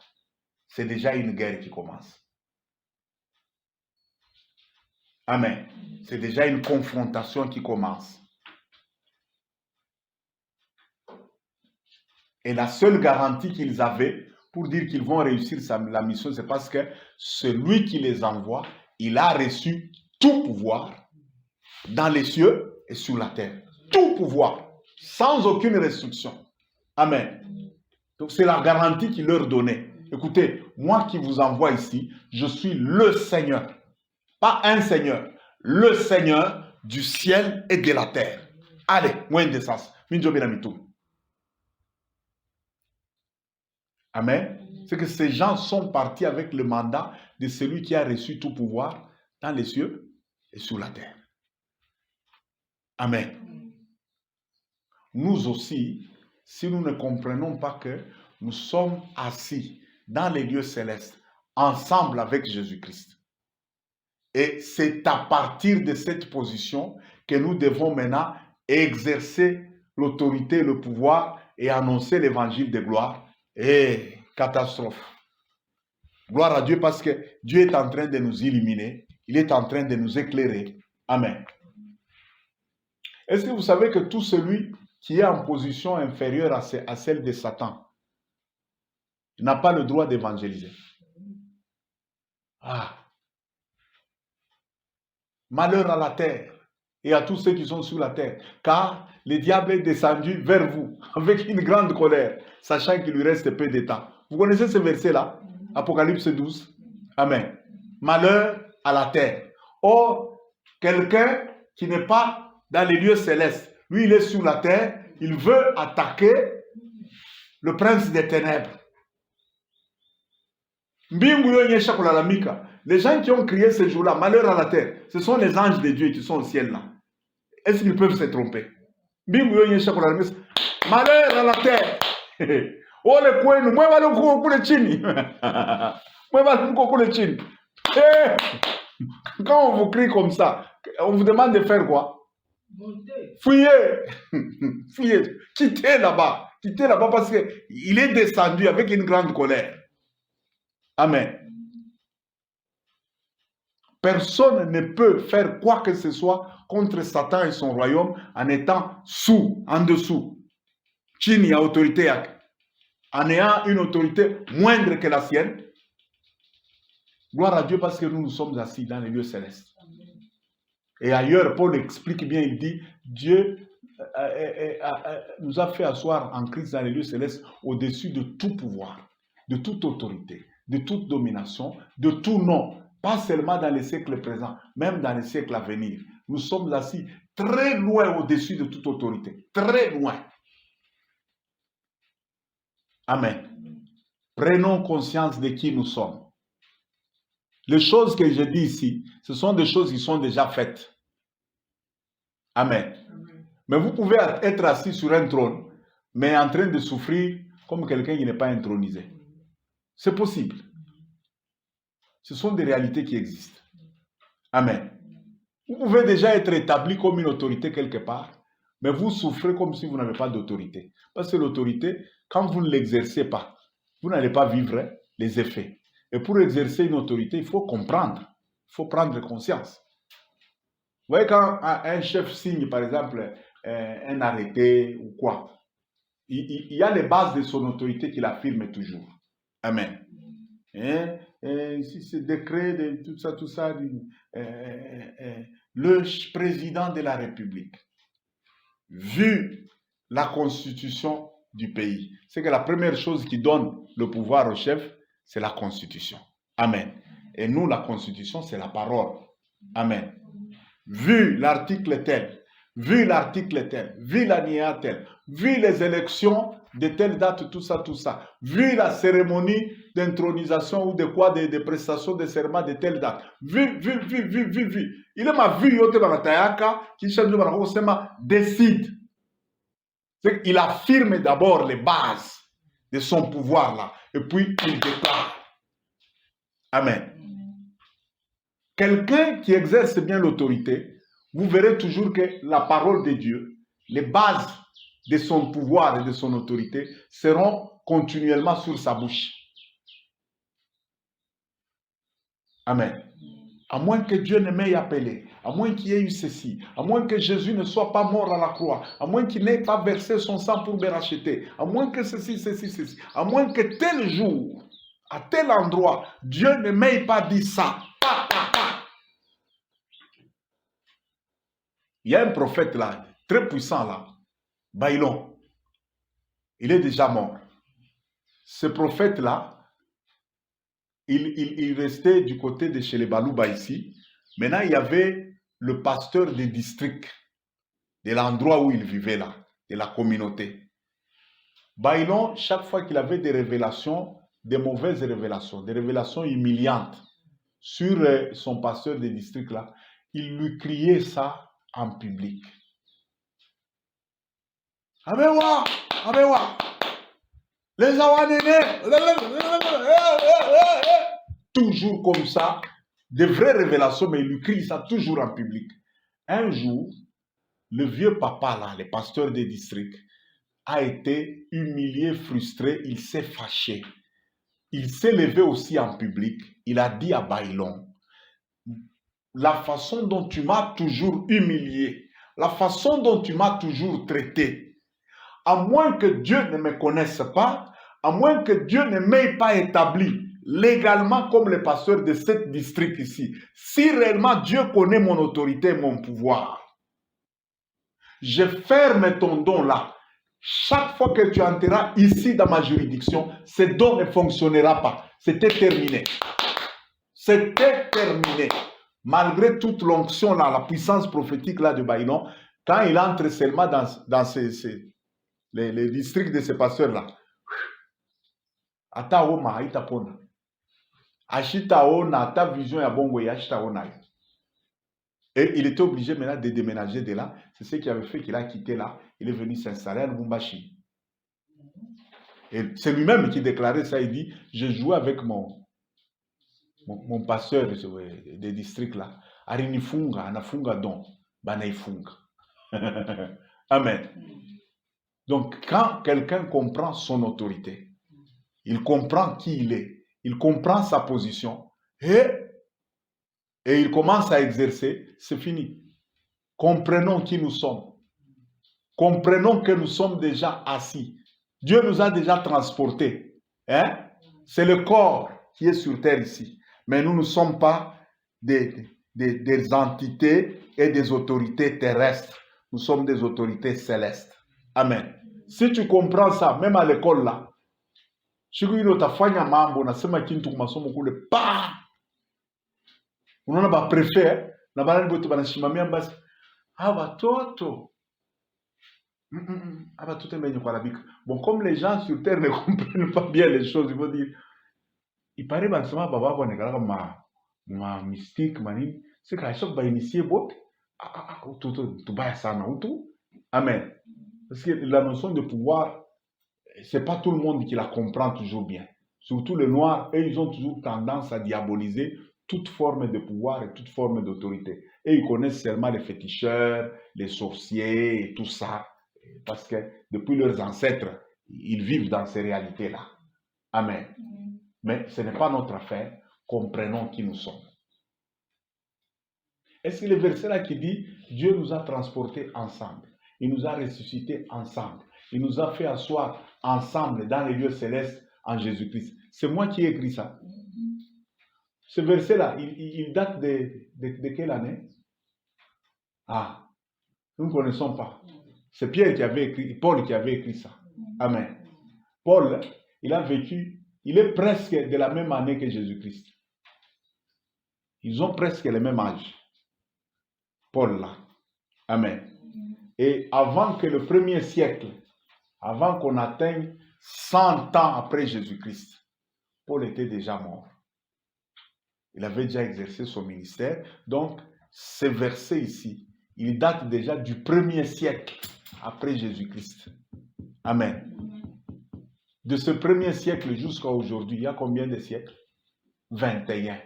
c'est déjà une guerre qui commence. Amen. C'est déjà une confrontation qui commence. Et la seule garantie qu'ils avaient pour dire qu'ils vont réussir la mission, c'est parce que celui qui les envoie, il a reçu tout pouvoir dans les cieux et sur la terre. Tout pouvoir, sans aucune restriction. Amen. Donc c'est la garantie qu'il leur donnait. Écoutez, moi qui vous envoie ici, je suis le Seigneur. Pas un Seigneur, le Seigneur du ciel et de la terre. Allez, moins de sens. Amen. C'est que ces gens sont partis avec le mandat de celui qui a reçu tout pouvoir dans les cieux et sur la terre. Amen. Nous aussi, si nous ne comprenons pas que nous sommes assis dans les lieux célestes, ensemble avec Jésus-Christ, et c'est à partir de cette position que nous devons maintenant exercer l'autorité, le pouvoir et annoncer l'évangile de gloire. Et catastrophe. Gloire à Dieu parce que Dieu est en train de nous illuminer. Il est en train de nous éclairer. Amen. Est-ce que vous savez que tout celui qui est en position inférieure à celle de Satan n'a pas le droit d'évangéliser? Malheur à la terre et à tous ceux qui sont sur la terre, car le diable est descendu vers vous avec une grande colère, sachant qu'il lui reste peu de temps. Vous connaissez ce verset-là? Apocalypse 12. Amen. Malheur à la terre. Or, quelqu'un qui n'est pas dans les lieux célestes, lui il est sur la terre, il veut attaquer le prince des ténèbres. Les gens qui ont crié ce jour-là, malheur à la terre, ce sont les anges de Dieu qui sont au ciel là. Est-ce qu'ils peuvent se tromper? Malheur à la terre. Ole kwenu, mwe wale kule chini. Mwe wale kule chini. Quand on vous crie comme ça, on vous demande de faire quoi? Fuyez. Fuyez. Quittez là-bas. Quittez là-bas parce qu'il est descendu avec une grande colère. Amen. Personne ne peut faire quoi que ce soit contre Satan et son royaume en étant en dessous. Chini a autorité, en ayant une autorité moindre que la sienne. Gloire à Dieu parce que nous sommes assis dans les lieux célestes. Et ailleurs, Paul explique bien, il dit, Dieu nous a fait asseoir en Christ dans les lieux célestes au-dessus de tout pouvoir, de toute autorité, de toute domination, de tout nom. Pas seulement dans les siècles présents, même dans les siècles à venir. Nous sommes assis très loin au-dessus de toute autorité. Très loin. Amen. Prenons conscience de qui nous sommes. Les choses que je dis ici, ce sont des choses qui sont déjà faites. Amen. Mais vous pouvez être assis sur un trône, mais en train de souffrir comme quelqu'un qui n'est pas intronisé. C'est possible. Ce sont des réalités qui existent. Amen. Vous pouvez déjà être établi comme une autorité quelque part, mais vous souffrez comme si vous n'avez pas d'autorité. Parce que l'autorité, quand vous ne l'exercez pas, vous n'allez pas vivre les effets. Et pour exercer une autorité, il faut comprendre. Il faut prendre conscience. Vous voyez, quand un chef signe, par exemple, un arrêté ou quoi, il y a les bases de son autorité qu'il affirme toujours. Amen. Si c'est décret, de tout ça, le président de la République, vu la constitution du pays, c'est que la première chose qui donne le pouvoir au chef, c'est la constitution. Amen. Et nous, la constitution, c'est la parole. Amen. Vu l'article tel, vu l'article tel, vu l'alinéa tel, vu les élections de telle date, tout ça, vu la cérémonie d'intronisation ou de quoi, de prestations de serment de telle date, vu. Il m'a vu, qui décide. Il affirme d'abord les bases de son pouvoir là, et puis il déclare. Amen. Quelqu'un qui exerce bien l'autorité, vous verrez toujours que la parole de Dieu, les bases de son pouvoir et de son autorité seront continuellement sur sa bouche. Amen. À moins que Dieu ne m'ait appelé, à moins qu'il y ait eu ceci, à moins que Jésus ne soit pas mort à la croix, à moins qu'il n'ait pas versé son sang pour me racheter, à moins que ceci, à moins que tel jour, à tel endroit, Dieu ne m'ait pas dit ça. Il y a un prophète là, très puissant là, Baïlon. Il est déjà mort. Ce prophète-là, il restait du côté de chez les Balouba ici. Maintenant, il y avait le pasteur des districts, de l'endroit où il vivait là, de la communauté. Baïlon, chaque fois qu'il avait des révélations, des mauvaises révélations, des révélations humiliantes sur son pasteur des districts là, il lui criait ça en public. Abewa, Abewa, les Awanene, toujours comme ça, de vraies révélations, mais il lui crie ça toujours en public. Un jour, le vieux papa là, le pasteur des districts, a été humilié, frustré, il s'est fâché. Il s'est levé aussi en public, il a dit à Baïlon, la façon dont tu m'as toujours humilié, la façon dont tu m'as toujours traité, à moins que Dieu ne me connaisse pas, à moins que Dieu ne m'ait pas établi légalement comme le pasteur de ce district ici, si réellement Dieu connaît mon autorité et mon pouvoir, je ferme ton don là. Chaque fois que tu entreras ici dans ma juridiction, ce don ne fonctionnera pas. C'était terminé. C'était terminé. Malgré toute l'onction là, la puissance prophétique là de Baïlon, quand il entre seulement dans les districts de ces pasteurs là, Ataoma Aitapona, Ashitaona, ta vision ya bongo ya Ashitaona. Et il était obligé maintenant de déménager de là. C'est ce qui avait fait qu'il a quitté là. Il est venu s'installer à Lubumbashi. Et c'est lui-même qui déclarait ça. Il dit, je jouais avec mon pasteur des districts là. Arinifunga, anafunga don, banaifunga. Amen. Donc, quand quelqu'un comprend son autorité, il comprend qui il est, il comprend sa position, et il commence à exercer, c'est fini. Comprenons qui nous sommes. Comprenons que nous sommes déjà assis. Dieu nous a déjà transportés. Hein? C'est le corps qui est sur terre ici. Mais nous ne sommes pas des entités et des autorités terrestres. Nous sommes des autorités célestes. Amen. Si tu comprends ça, même à l'école là, siku ile utafanya mambo nasema kintu kwa masomo kule pa. Unaona ba prefet na barani bote banashimamia basi watoto. Watoto mwenye kwa arabique. Bon, comme les gens sur terre ne comprennent pas bien les choses, ils vont dire il paraît banasema baba kwa nekala ma mystique manini, c'est qu'à chaque fois initié bote tubaya sana utu. Amen. Parce que la notion de pouvoir, c'est pas tout le monde qui la comprend toujours bien. Surtout les Noirs, et ils ont toujours tendance à diaboliser toute forme de pouvoir et toute forme d'autorité. Et ils connaissent seulement les féticheurs, les sorciers et tout ça. Parce que depuis leurs ancêtres, ils vivent dans ces réalités-là. Amen. Mais ce n'est pas notre affaire. Comprenons qui nous sommes. Est-ce que le verset là qui dit Dieu nous a transportés ensemble? Il nous a ressuscités ensemble. Il nous a fait asseoir ensemble dans les lieux célestes en Jésus-Christ. C'est moi qui ai écrit ça. Ce verset-là, il date de quelle année? Nous ne connaissons pas. C'est Pierre qui avait écrit, Paul qui avait écrit ça. Amen. Paul, il a vécu, il est presque de la même année que Jésus-Christ. Ils ont presque le même âge. Paul là. Amen. Et avant que le premier siècle, avant qu'on atteigne 100 ans après Jésus-Christ, Paul était déjà mort. Il avait déjà exercé son ministère. Donc, ce verset ici, il date déjà du premier siècle après Jésus-Christ. Amen. De ce premier siècle jusqu'à aujourd'hui, il y a combien de siècles? 21.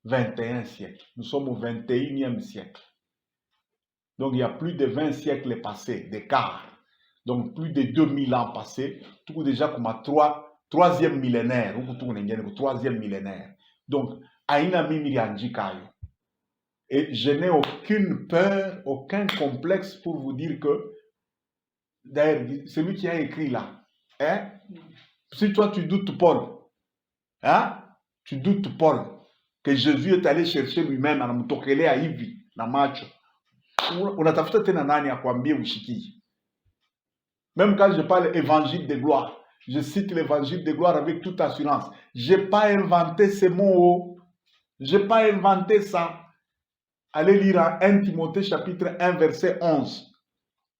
21 siècles. Nous sommes au 21e siècle. Donc, il y a plus de 20 siècles passés, d'écart. Donc, plus de 2000 ans passés. Tout déjà comme à troisième millénaire. Troisième millénaire. Donc, Aïna Mimirianji Kayo. Et je n'ai aucune peur, aucun complexe pour vous dire que, d'ailleurs, celui qui a écrit là, hein, si toi tu doutes Paul, hein, tu doutes Paul, que Jésus est allé chercher lui-même, anamtokele à hivi, na macho. Unatafuta tena nani akwambie ushiki. Même quand je parle évangile de gloire, je cite l'évangile de gloire avec toute assurance. Je n'ai pas inventé ces mots. Je n'ai pas inventé ça. Allez lire en 1 Timothée chapitre 1 verset 11.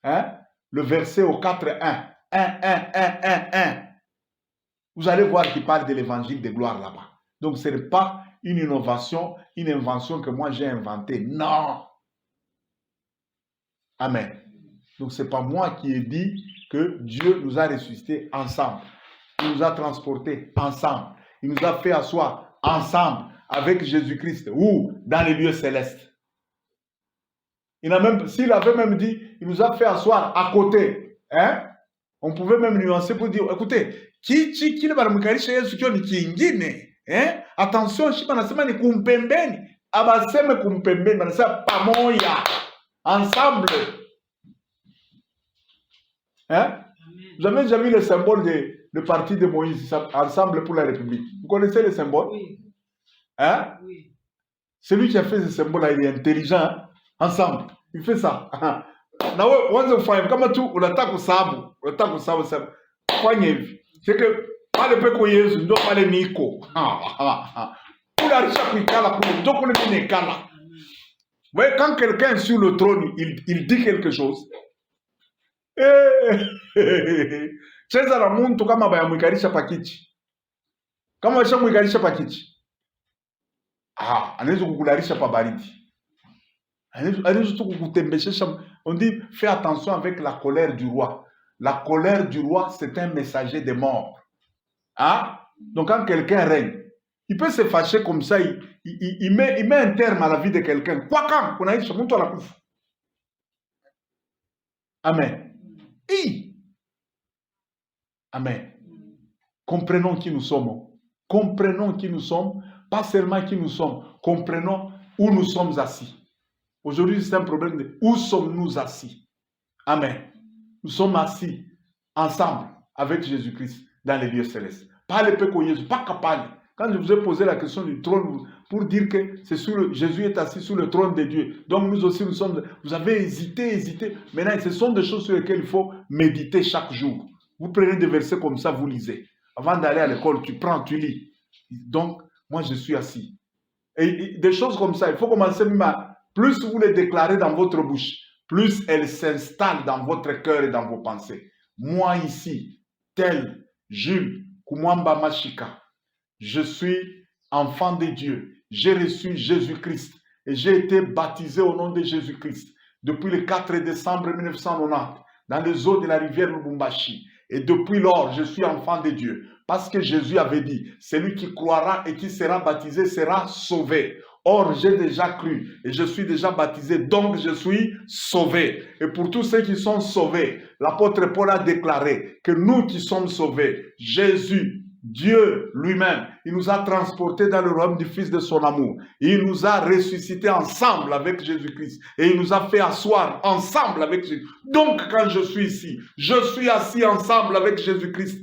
Hein? Le verset au 4.1. 1. Vous allez voir qu'il parle de l'évangile de gloire là-bas. Donc ce n'est pas une innovation, une invention que moi j'ai inventée. Non. Amen. Donc ce n'est pas moi qui ai dit que Dieu nous a ressuscités ensemble. Il nous a transportés ensemble. Il nous a fait asseoir ensemble avec Jésus-Christ. Où? Dans les lieux célestes. S'il avait même dit, il nous a fait asseoir à côté. Hein? On pouvait même nuancer pour dire, écoutez, attention, ensemble. Hein? Vous avez déjà vu le symbole de parti de Moïse, Ensemble pour la République. Vous connaissez le symbole?
Oui.
Hein?
Oui.
Celui qui a fait ce symbole-là, il est intelligent. Hein? Ensemble. Il fait ça. C'est que pale peko Yesu ndo pale niko. Ouais, quand quelqu'un est sur le trône, il dit quelque chose. Cheza na muntu kama bayamwikarisha pakichi. Kama washamwikarisha pakichi. Anaweza kukularisha pa baridi. Anaweza tu kukutembeshesha. On dit fais attention avec la colère du roi. la colère du roi, c'est un messager des morts. Hein? Donc quand quelqu'un règne, il peut se fâcher comme ça, il met un terme à la vie de quelqu'un. Quoi quand on a dit, monte à la couffe. Amen. Amen. Comprenons qui nous sommes. Comprenons qui nous sommes. Pas seulement qui nous sommes. Comprenons où nous sommes assis. Aujourd'hui, c'est un problème de où sommes-nous assis. Amen. Nous sommes assis ensemble avec Jésus-Christ dans les lieux célestes. Pas les pécoyeux, pas capable. Quand je vous ai posé la question du trône, pour dire que Jésus est assis sur le trône de Dieu. Donc nous aussi, nous sommes... Vous avez hésité. Maintenant, ce sont des choses sur lesquelles il faut méditer chaque jour. Vous prenez des versets comme ça, vous lisez. Avant d'aller à l'école, tu prends, tu lis. Donc, moi, je suis assis. Et des choses comme ça, il faut commencer même à... Plus vous les déclarez dans votre bouche, plus elles s'installent dans votre cœur et dans vos pensées. Moi ici, tel Jules Kumwamba Mashika, je suis enfant de Dieu. J'ai reçu Jésus-Christ et j'ai été baptisé au nom de Jésus-Christ depuis le 4 décembre 1990 dans les eaux de la rivière Lubumbashi. Et depuis lors, je suis enfant de Dieu. Parce que Jésus avait dit, celui qui croira et qui sera baptisé sera sauvé. Or, j'ai déjà cru et je suis déjà baptisé, donc je suis sauvé. Et pour tous ceux qui sont sauvés, l'apôtre Paul a déclaré que nous qui sommes sauvés, Jésus, Dieu lui-même, il nous a transportés dans le royaume du Fils de son amour. Il nous a ressuscités ensemble avec Jésus-Christ. Et il nous a fait asseoir ensemble avec Jésus. Donc, quand je suis ici, je suis assis ensemble avec Jésus-Christ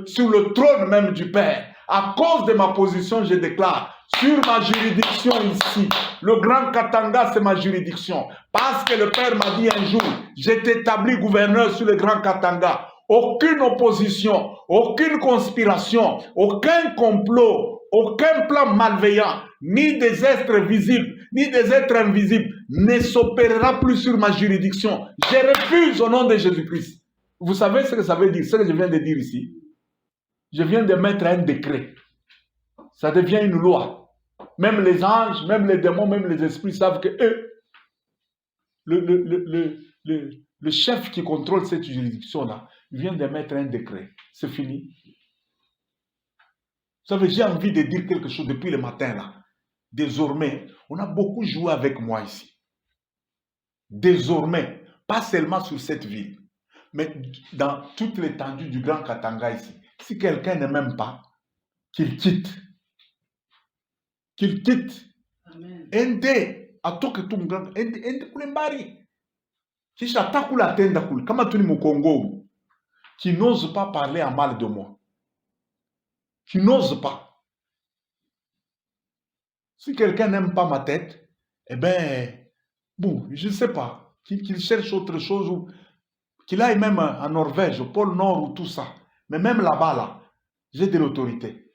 sur le trône même du Père. À cause de ma position, je déclare, sur ma juridiction ici, le Grand Katanga, c'est ma juridiction. Parce que le Père m'a dit un jour, j'ai établi gouverneur sur le Grand Katanga. Aucune opposition, aucune conspiration, aucun complot, aucun plan malveillant, ni des êtres visibles, ni des êtres invisibles, ne s'opérera plus sur ma juridiction. Je refuse au nom de Jésus-Christ. Vous savez ce que ça veut dire, ce que je viens de dire ici? Je viens de mettre un décret. Ça devient une loi. Même les anges, même les démons, même les esprits savent que eux, le chef qui contrôle cette juridiction-là, vient de mettre un décret. C'est fini. Vous savez, j'ai envie de dire quelque chose depuis le matin là. Désormais, on a beaucoup joué avec moi ici. Désormais, pas seulement sur cette ville, mais dans toute l'étendue du Grand Katanga ici. Si quelqu'un ne m'aime pas, qu'il quitte. Qu'il quitte. Ende, atoke tu mgrand, ende kulembari. Kisha takula tenda kule, kama tu ni Mukongo, qui n'ose pas parler en mal de moi. Qui n'ose pas. Si quelqu'un n'aime pas ma tête, eh bien, bon, je ne sais pas, qu'il cherche autre chose, ou qu'il aille même en Norvège, au pôle Nord ou tout ça. Mais même là-bas, là, j'ai de l'autorité.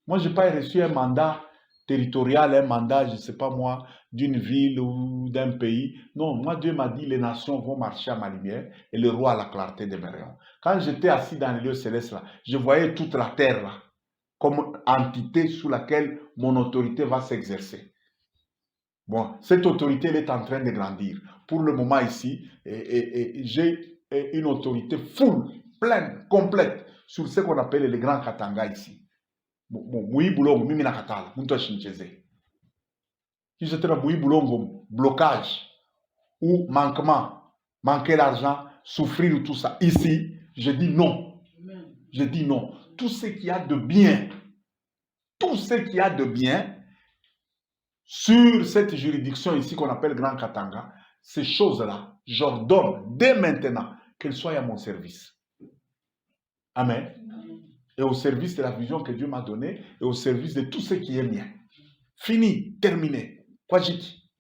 Moi, je n'ai pas reçu un mandat territorial, un mandat, je ne sais pas moi, d'une ville ou d'un pays. Non, moi, Dieu m'a dit, les nations vont marcher à ma lumière et le roi à la clarté de mes rayons. Quand j'étais assis dans les lieux célestes, là, je voyais toute la terre là, comme entité sous laquelle mon autorité va s'exercer. Bon, cette autorité, elle est en train de grandir. Pour le moment ici, j'ai une autorité full, pleine, complète, sur ce qu'on appelle les grands Katanga ici. Si c'était un blocage ou manquement, manquer l'argent, souffrir tout ça, ici, je dis non. Je dis non. Tout ce qu'il y a de bien, tout ce qu'il y a de bien sur cette juridiction ici qu'on appelle Grand Katanga, ces choses-là, j'ordonne dès maintenant qu'elles soient à mon service. Amen. Et au service de la vision que Dieu m'a donnée et au service de tout ce qui est mien. Fini, terminé. Quoi j'ai dit?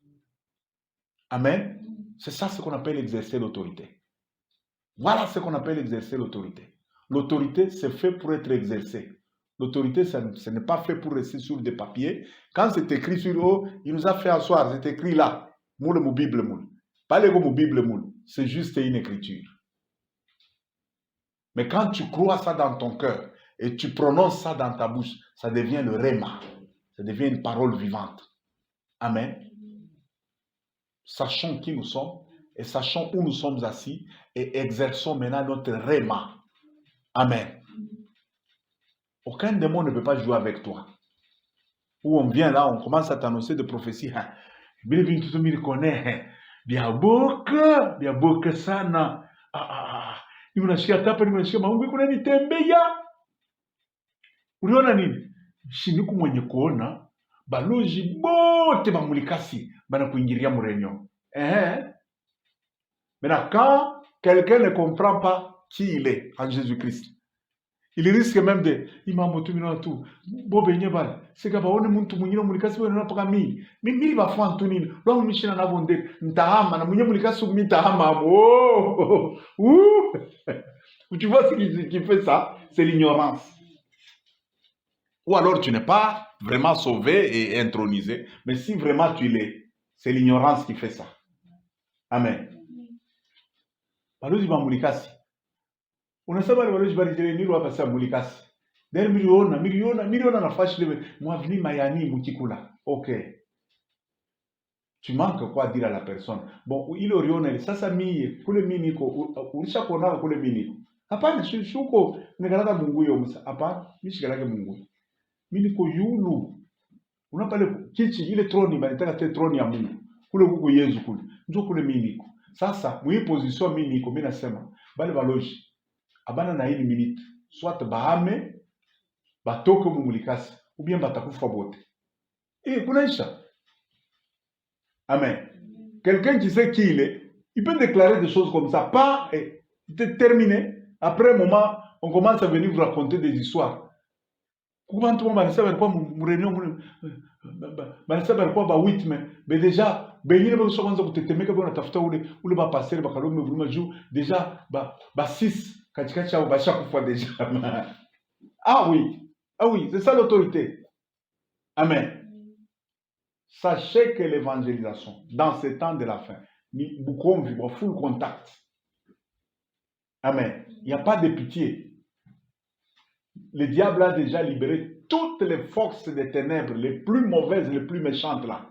Amen. C'est ça ce qu'on appelle exercer l'autorité. Voilà ce qu'on appelle exercer l'autorité. L'autorité, c'est fait pour être exercée. L'autorité, ce n'est pas fait pour rester sur des papiers. Quand c'est écrit sur eux, il nous a fait asseoir, c'est écrit là. Moule mou Bible moule. Pas le mot Bible moule. C'est juste une écriture. Mais quand tu crois ça dans ton cœur et tu prononces ça dans ta bouche, ça devient le réma. Ça devient une parole vivante. Amen. Sachons qui nous sommes et sachons où nous sommes assis et exerçons maintenant notre réma. Amen. Aucun démon ne peut pas jouer avec toi. Où on vient là, on commence à t'annoncer des prophéties. Bien boka sana. Unasikia hapa, unasikia maombi kuna nitembea. Uliona nini? Shiniku mwenye kuona balozi bote bamulikasi bana kuingiria mu réunion. Maintenant, quand quelqu'un ne comprend pas qui il est en Jésus-Christ, il risque même de imambo tu mina tu bobenye bale seka baone muntu mwingine mulikasi wewe unapaka mimi bafua tu nini lo mishina na bonde ntahama na mwenye mulikasi mitahama tu vois ce qui fait ça, c'est l'ignorance. Ou alors tu n'es pas vraiment sauvé et intronisé, mais si vraiment tu l'es, c'est l'ignorance qui fait ça. Amen. Balozi ba mulikasi. Unasema ni balozi balijele nilo hapa sasa mulikasi. Then miliona nafasi lebe mwavini mayani mukikula. OK. Tu manques quoi dire à la personne? Bon, il orione sasa mie kule mimi niko ulisha kuona kule mimi niko. Hapana shuko nikalaka Mungu yo msa. Hapana, mimi shikalake Mungu. Mimi niko yulu. Unapale kichi ile troni banitaka te troni ya Mungu. Kule huko Yesu kule. Ndio kule mimi niko. Sasa mwi position mimi niko mimi nasema bale baloji abana na hili minute soit bahame batoke mumulikasi ou bien batakufa bote. Kunaisha. Amen. Quelqu'un qui sait qui il peut déclarer des choses comme ça, pas terminé. Après un moment, on commence à venir vous raconter des histoires. Comment tout le monde va savoir quoi mon réunion, va savoir quoi 8 mais déjà benye ba so kwanza kutetemeka bwana tafuta ule ba passer ba kalome vruma jou déjà ba 6 katikati yao basha kufa déjà. Ah oui, c'est ça l'autorité. Amen. Sachez que l'évangélisation, dans ces temps de la fin, beaucoup vivre full contact. Amen. Il n'y a pas de pitié. Le diable a déjà libéré toutes les forces des ténèbres, les plus mauvaises, les plus méchantes là.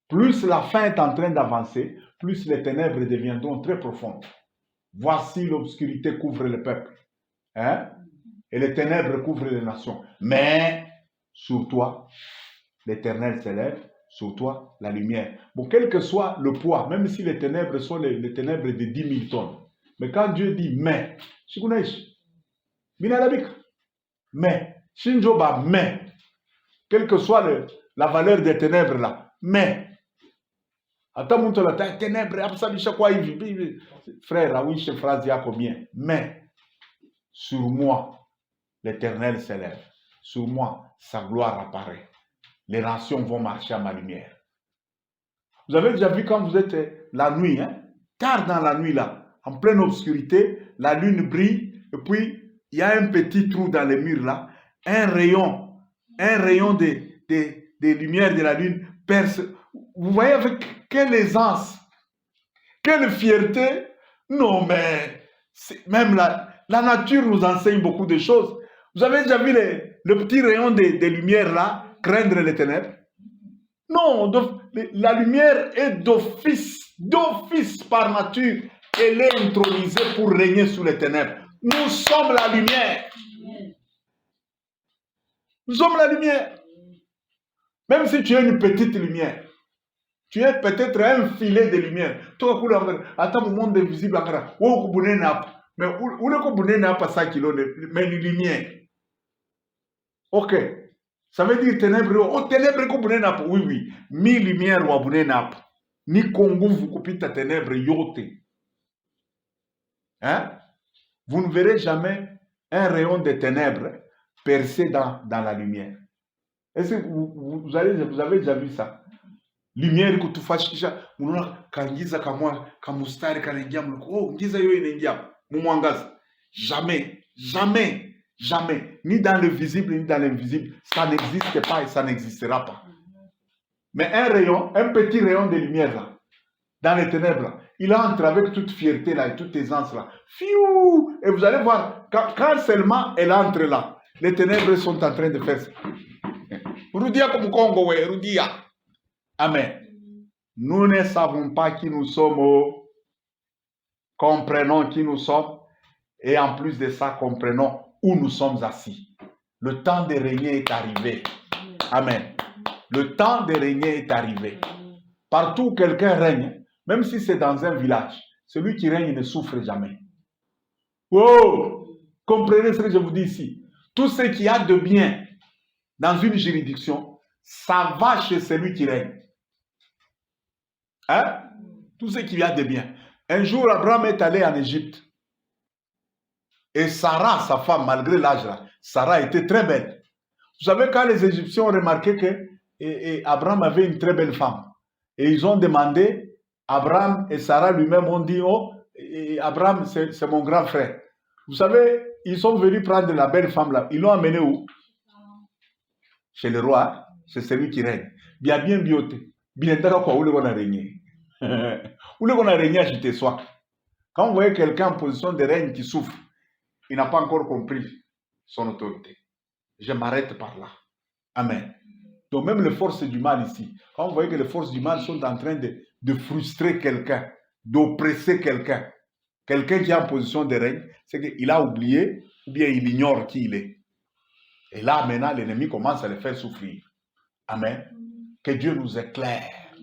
Plus la fin est en train d'avancer, plus les ténèbres deviendront très profondes. Voici l'obscurité couvre le peuple. Et les ténèbres couvrent les nations. Mais sur toi, l'Éternel s'élève, sur toi, la lumière. Bon, quel que soit le poids, même si les ténèbres sont les ténèbres de 10 000 tonnes. Mais quand Dieu dit mais, quelle que soit la valeur des ténèbres là, mais, frère, oui, je phrase à combien? Mais, sur moi, l'Éternel s'élève. Sur moi, sa gloire apparaît. Les nations vont marcher à ma lumière. Vous avez déjà vu quand vous êtes la nuit, tard dans la nuit là, en pleine obscurité, la lune brille, et puis il y a un petit trou dans les murs là, un rayon des lumières de la lune perce. Vous voyez avec quelle aisance, quelle fierté. Non mais, même la nature nous enseigne beaucoup de choses. Vous avez déjà vu le petit rayon des lumières là, craindre les ténèbres? Non, la lumière est d'office par nature. Elle est intronisée pour régner sous les ténèbres. Nous sommes la lumière. Nous sommes la lumière. Même si tu es une petite lumière, tu es peut-être un filet de lumière. Toi, attends, le monde invisible, mais où est-ce que 5 kilos mais une lumière? Ok. Ça veut dire ténèbres. Oh, ténèbres, oui. 1000 lumières ou abunenap. Ni Congo vous coupez ta ténèbres yote. Vous ne verrez jamais un rayon de ténèbres percé dans la lumière. Est-ce que vous avez déjà vu ça? Lumière que tu fasses unaona kangiza kamwa kamustari kanaingia mluko ngiza hiyo inaingia mumwangaza. Jamais, ni dans le visible ni dans l'invisible, ça n'existe pas et ça n'existera pas. Mais un petit rayon de lumière là, dans les ténèbres là, il entre avec toute fierté là et toute aisance là. Fiou! Et vous allez voir, quand seulement elle entre là, les ténèbres sont en train de faire ça. Rudia comme Congo, ouais, Rudia. Amen. Nous ne savons pas qui nous sommes. comprenons qui nous sommes et en plus de ça, comprenons où nous sommes assis. Le temps de régner est arrivé. Amen. Le temps de régner est arrivé. Partout où quelqu'un règne, même si c'est dans un village, celui qui règne ne souffre jamais. Oh! Comprenez ce que je vous dis ici. Tout ce qu'il y a de bien dans une juridiction, ça va chez celui qui règne. Hein? Tout ce qu'il y a de bien. Un jour, Abraham est allé en Égypte. Et Sarah, sa femme, malgré l'âge là, Sarah était très belle. Vous savez, quand les Égyptiens ont remarqué que Abraham avait une très belle femme, et ils ont demandé, Abraham et Sarah lui-même ont dit, oh, Abraham, c'est mon grand frère. Vous savez, ils sont venus prendre la belle femme là. Ils l'ont amenée où? Chez le roi, c'est celui qui règne. Bien bioté. Bien d'accord quoi, où le on a régné. Où le on a régné, agité soi. Quand vous voyez quelqu'un en position de règne qui souffre, il n'a pas encore compris son autorité. Je m'arrête par là. Amen. Donc même les forces du mal ici, quand vous voyez que les forces du mal sont en train de frustrer quelqu'un, d'oppresser quelqu'un, quelqu'un qui est en position de règne, c'est qu'il a oublié ou bien il ignore qui il est. Et là, maintenant, l'ennemi commence à le faire souffrir. Amen. Que Dieu nous éclaire,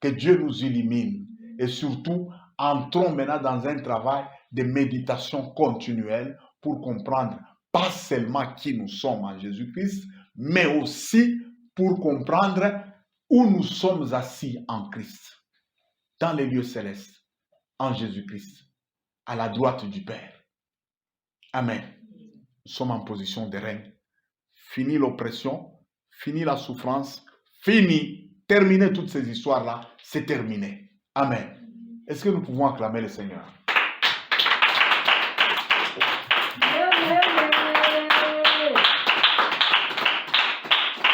que Dieu nous illumine. Et surtout, entrons maintenant dans un travail de méditation continuelle pour comprendre pas seulement qui nous sommes en Jésus-Christ, mais aussi pour comprendre où nous sommes assis en Christ, dans les lieux célestes, en Jésus-Christ, à la droite du Père. Amen. Nous sommes en position de règne. Fini l'oppression, fini la souffrance, fini, terminer toutes ces histoires-là, c'est terminé. Amen. Est-ce que nous pouvons acclamer le Seigneur?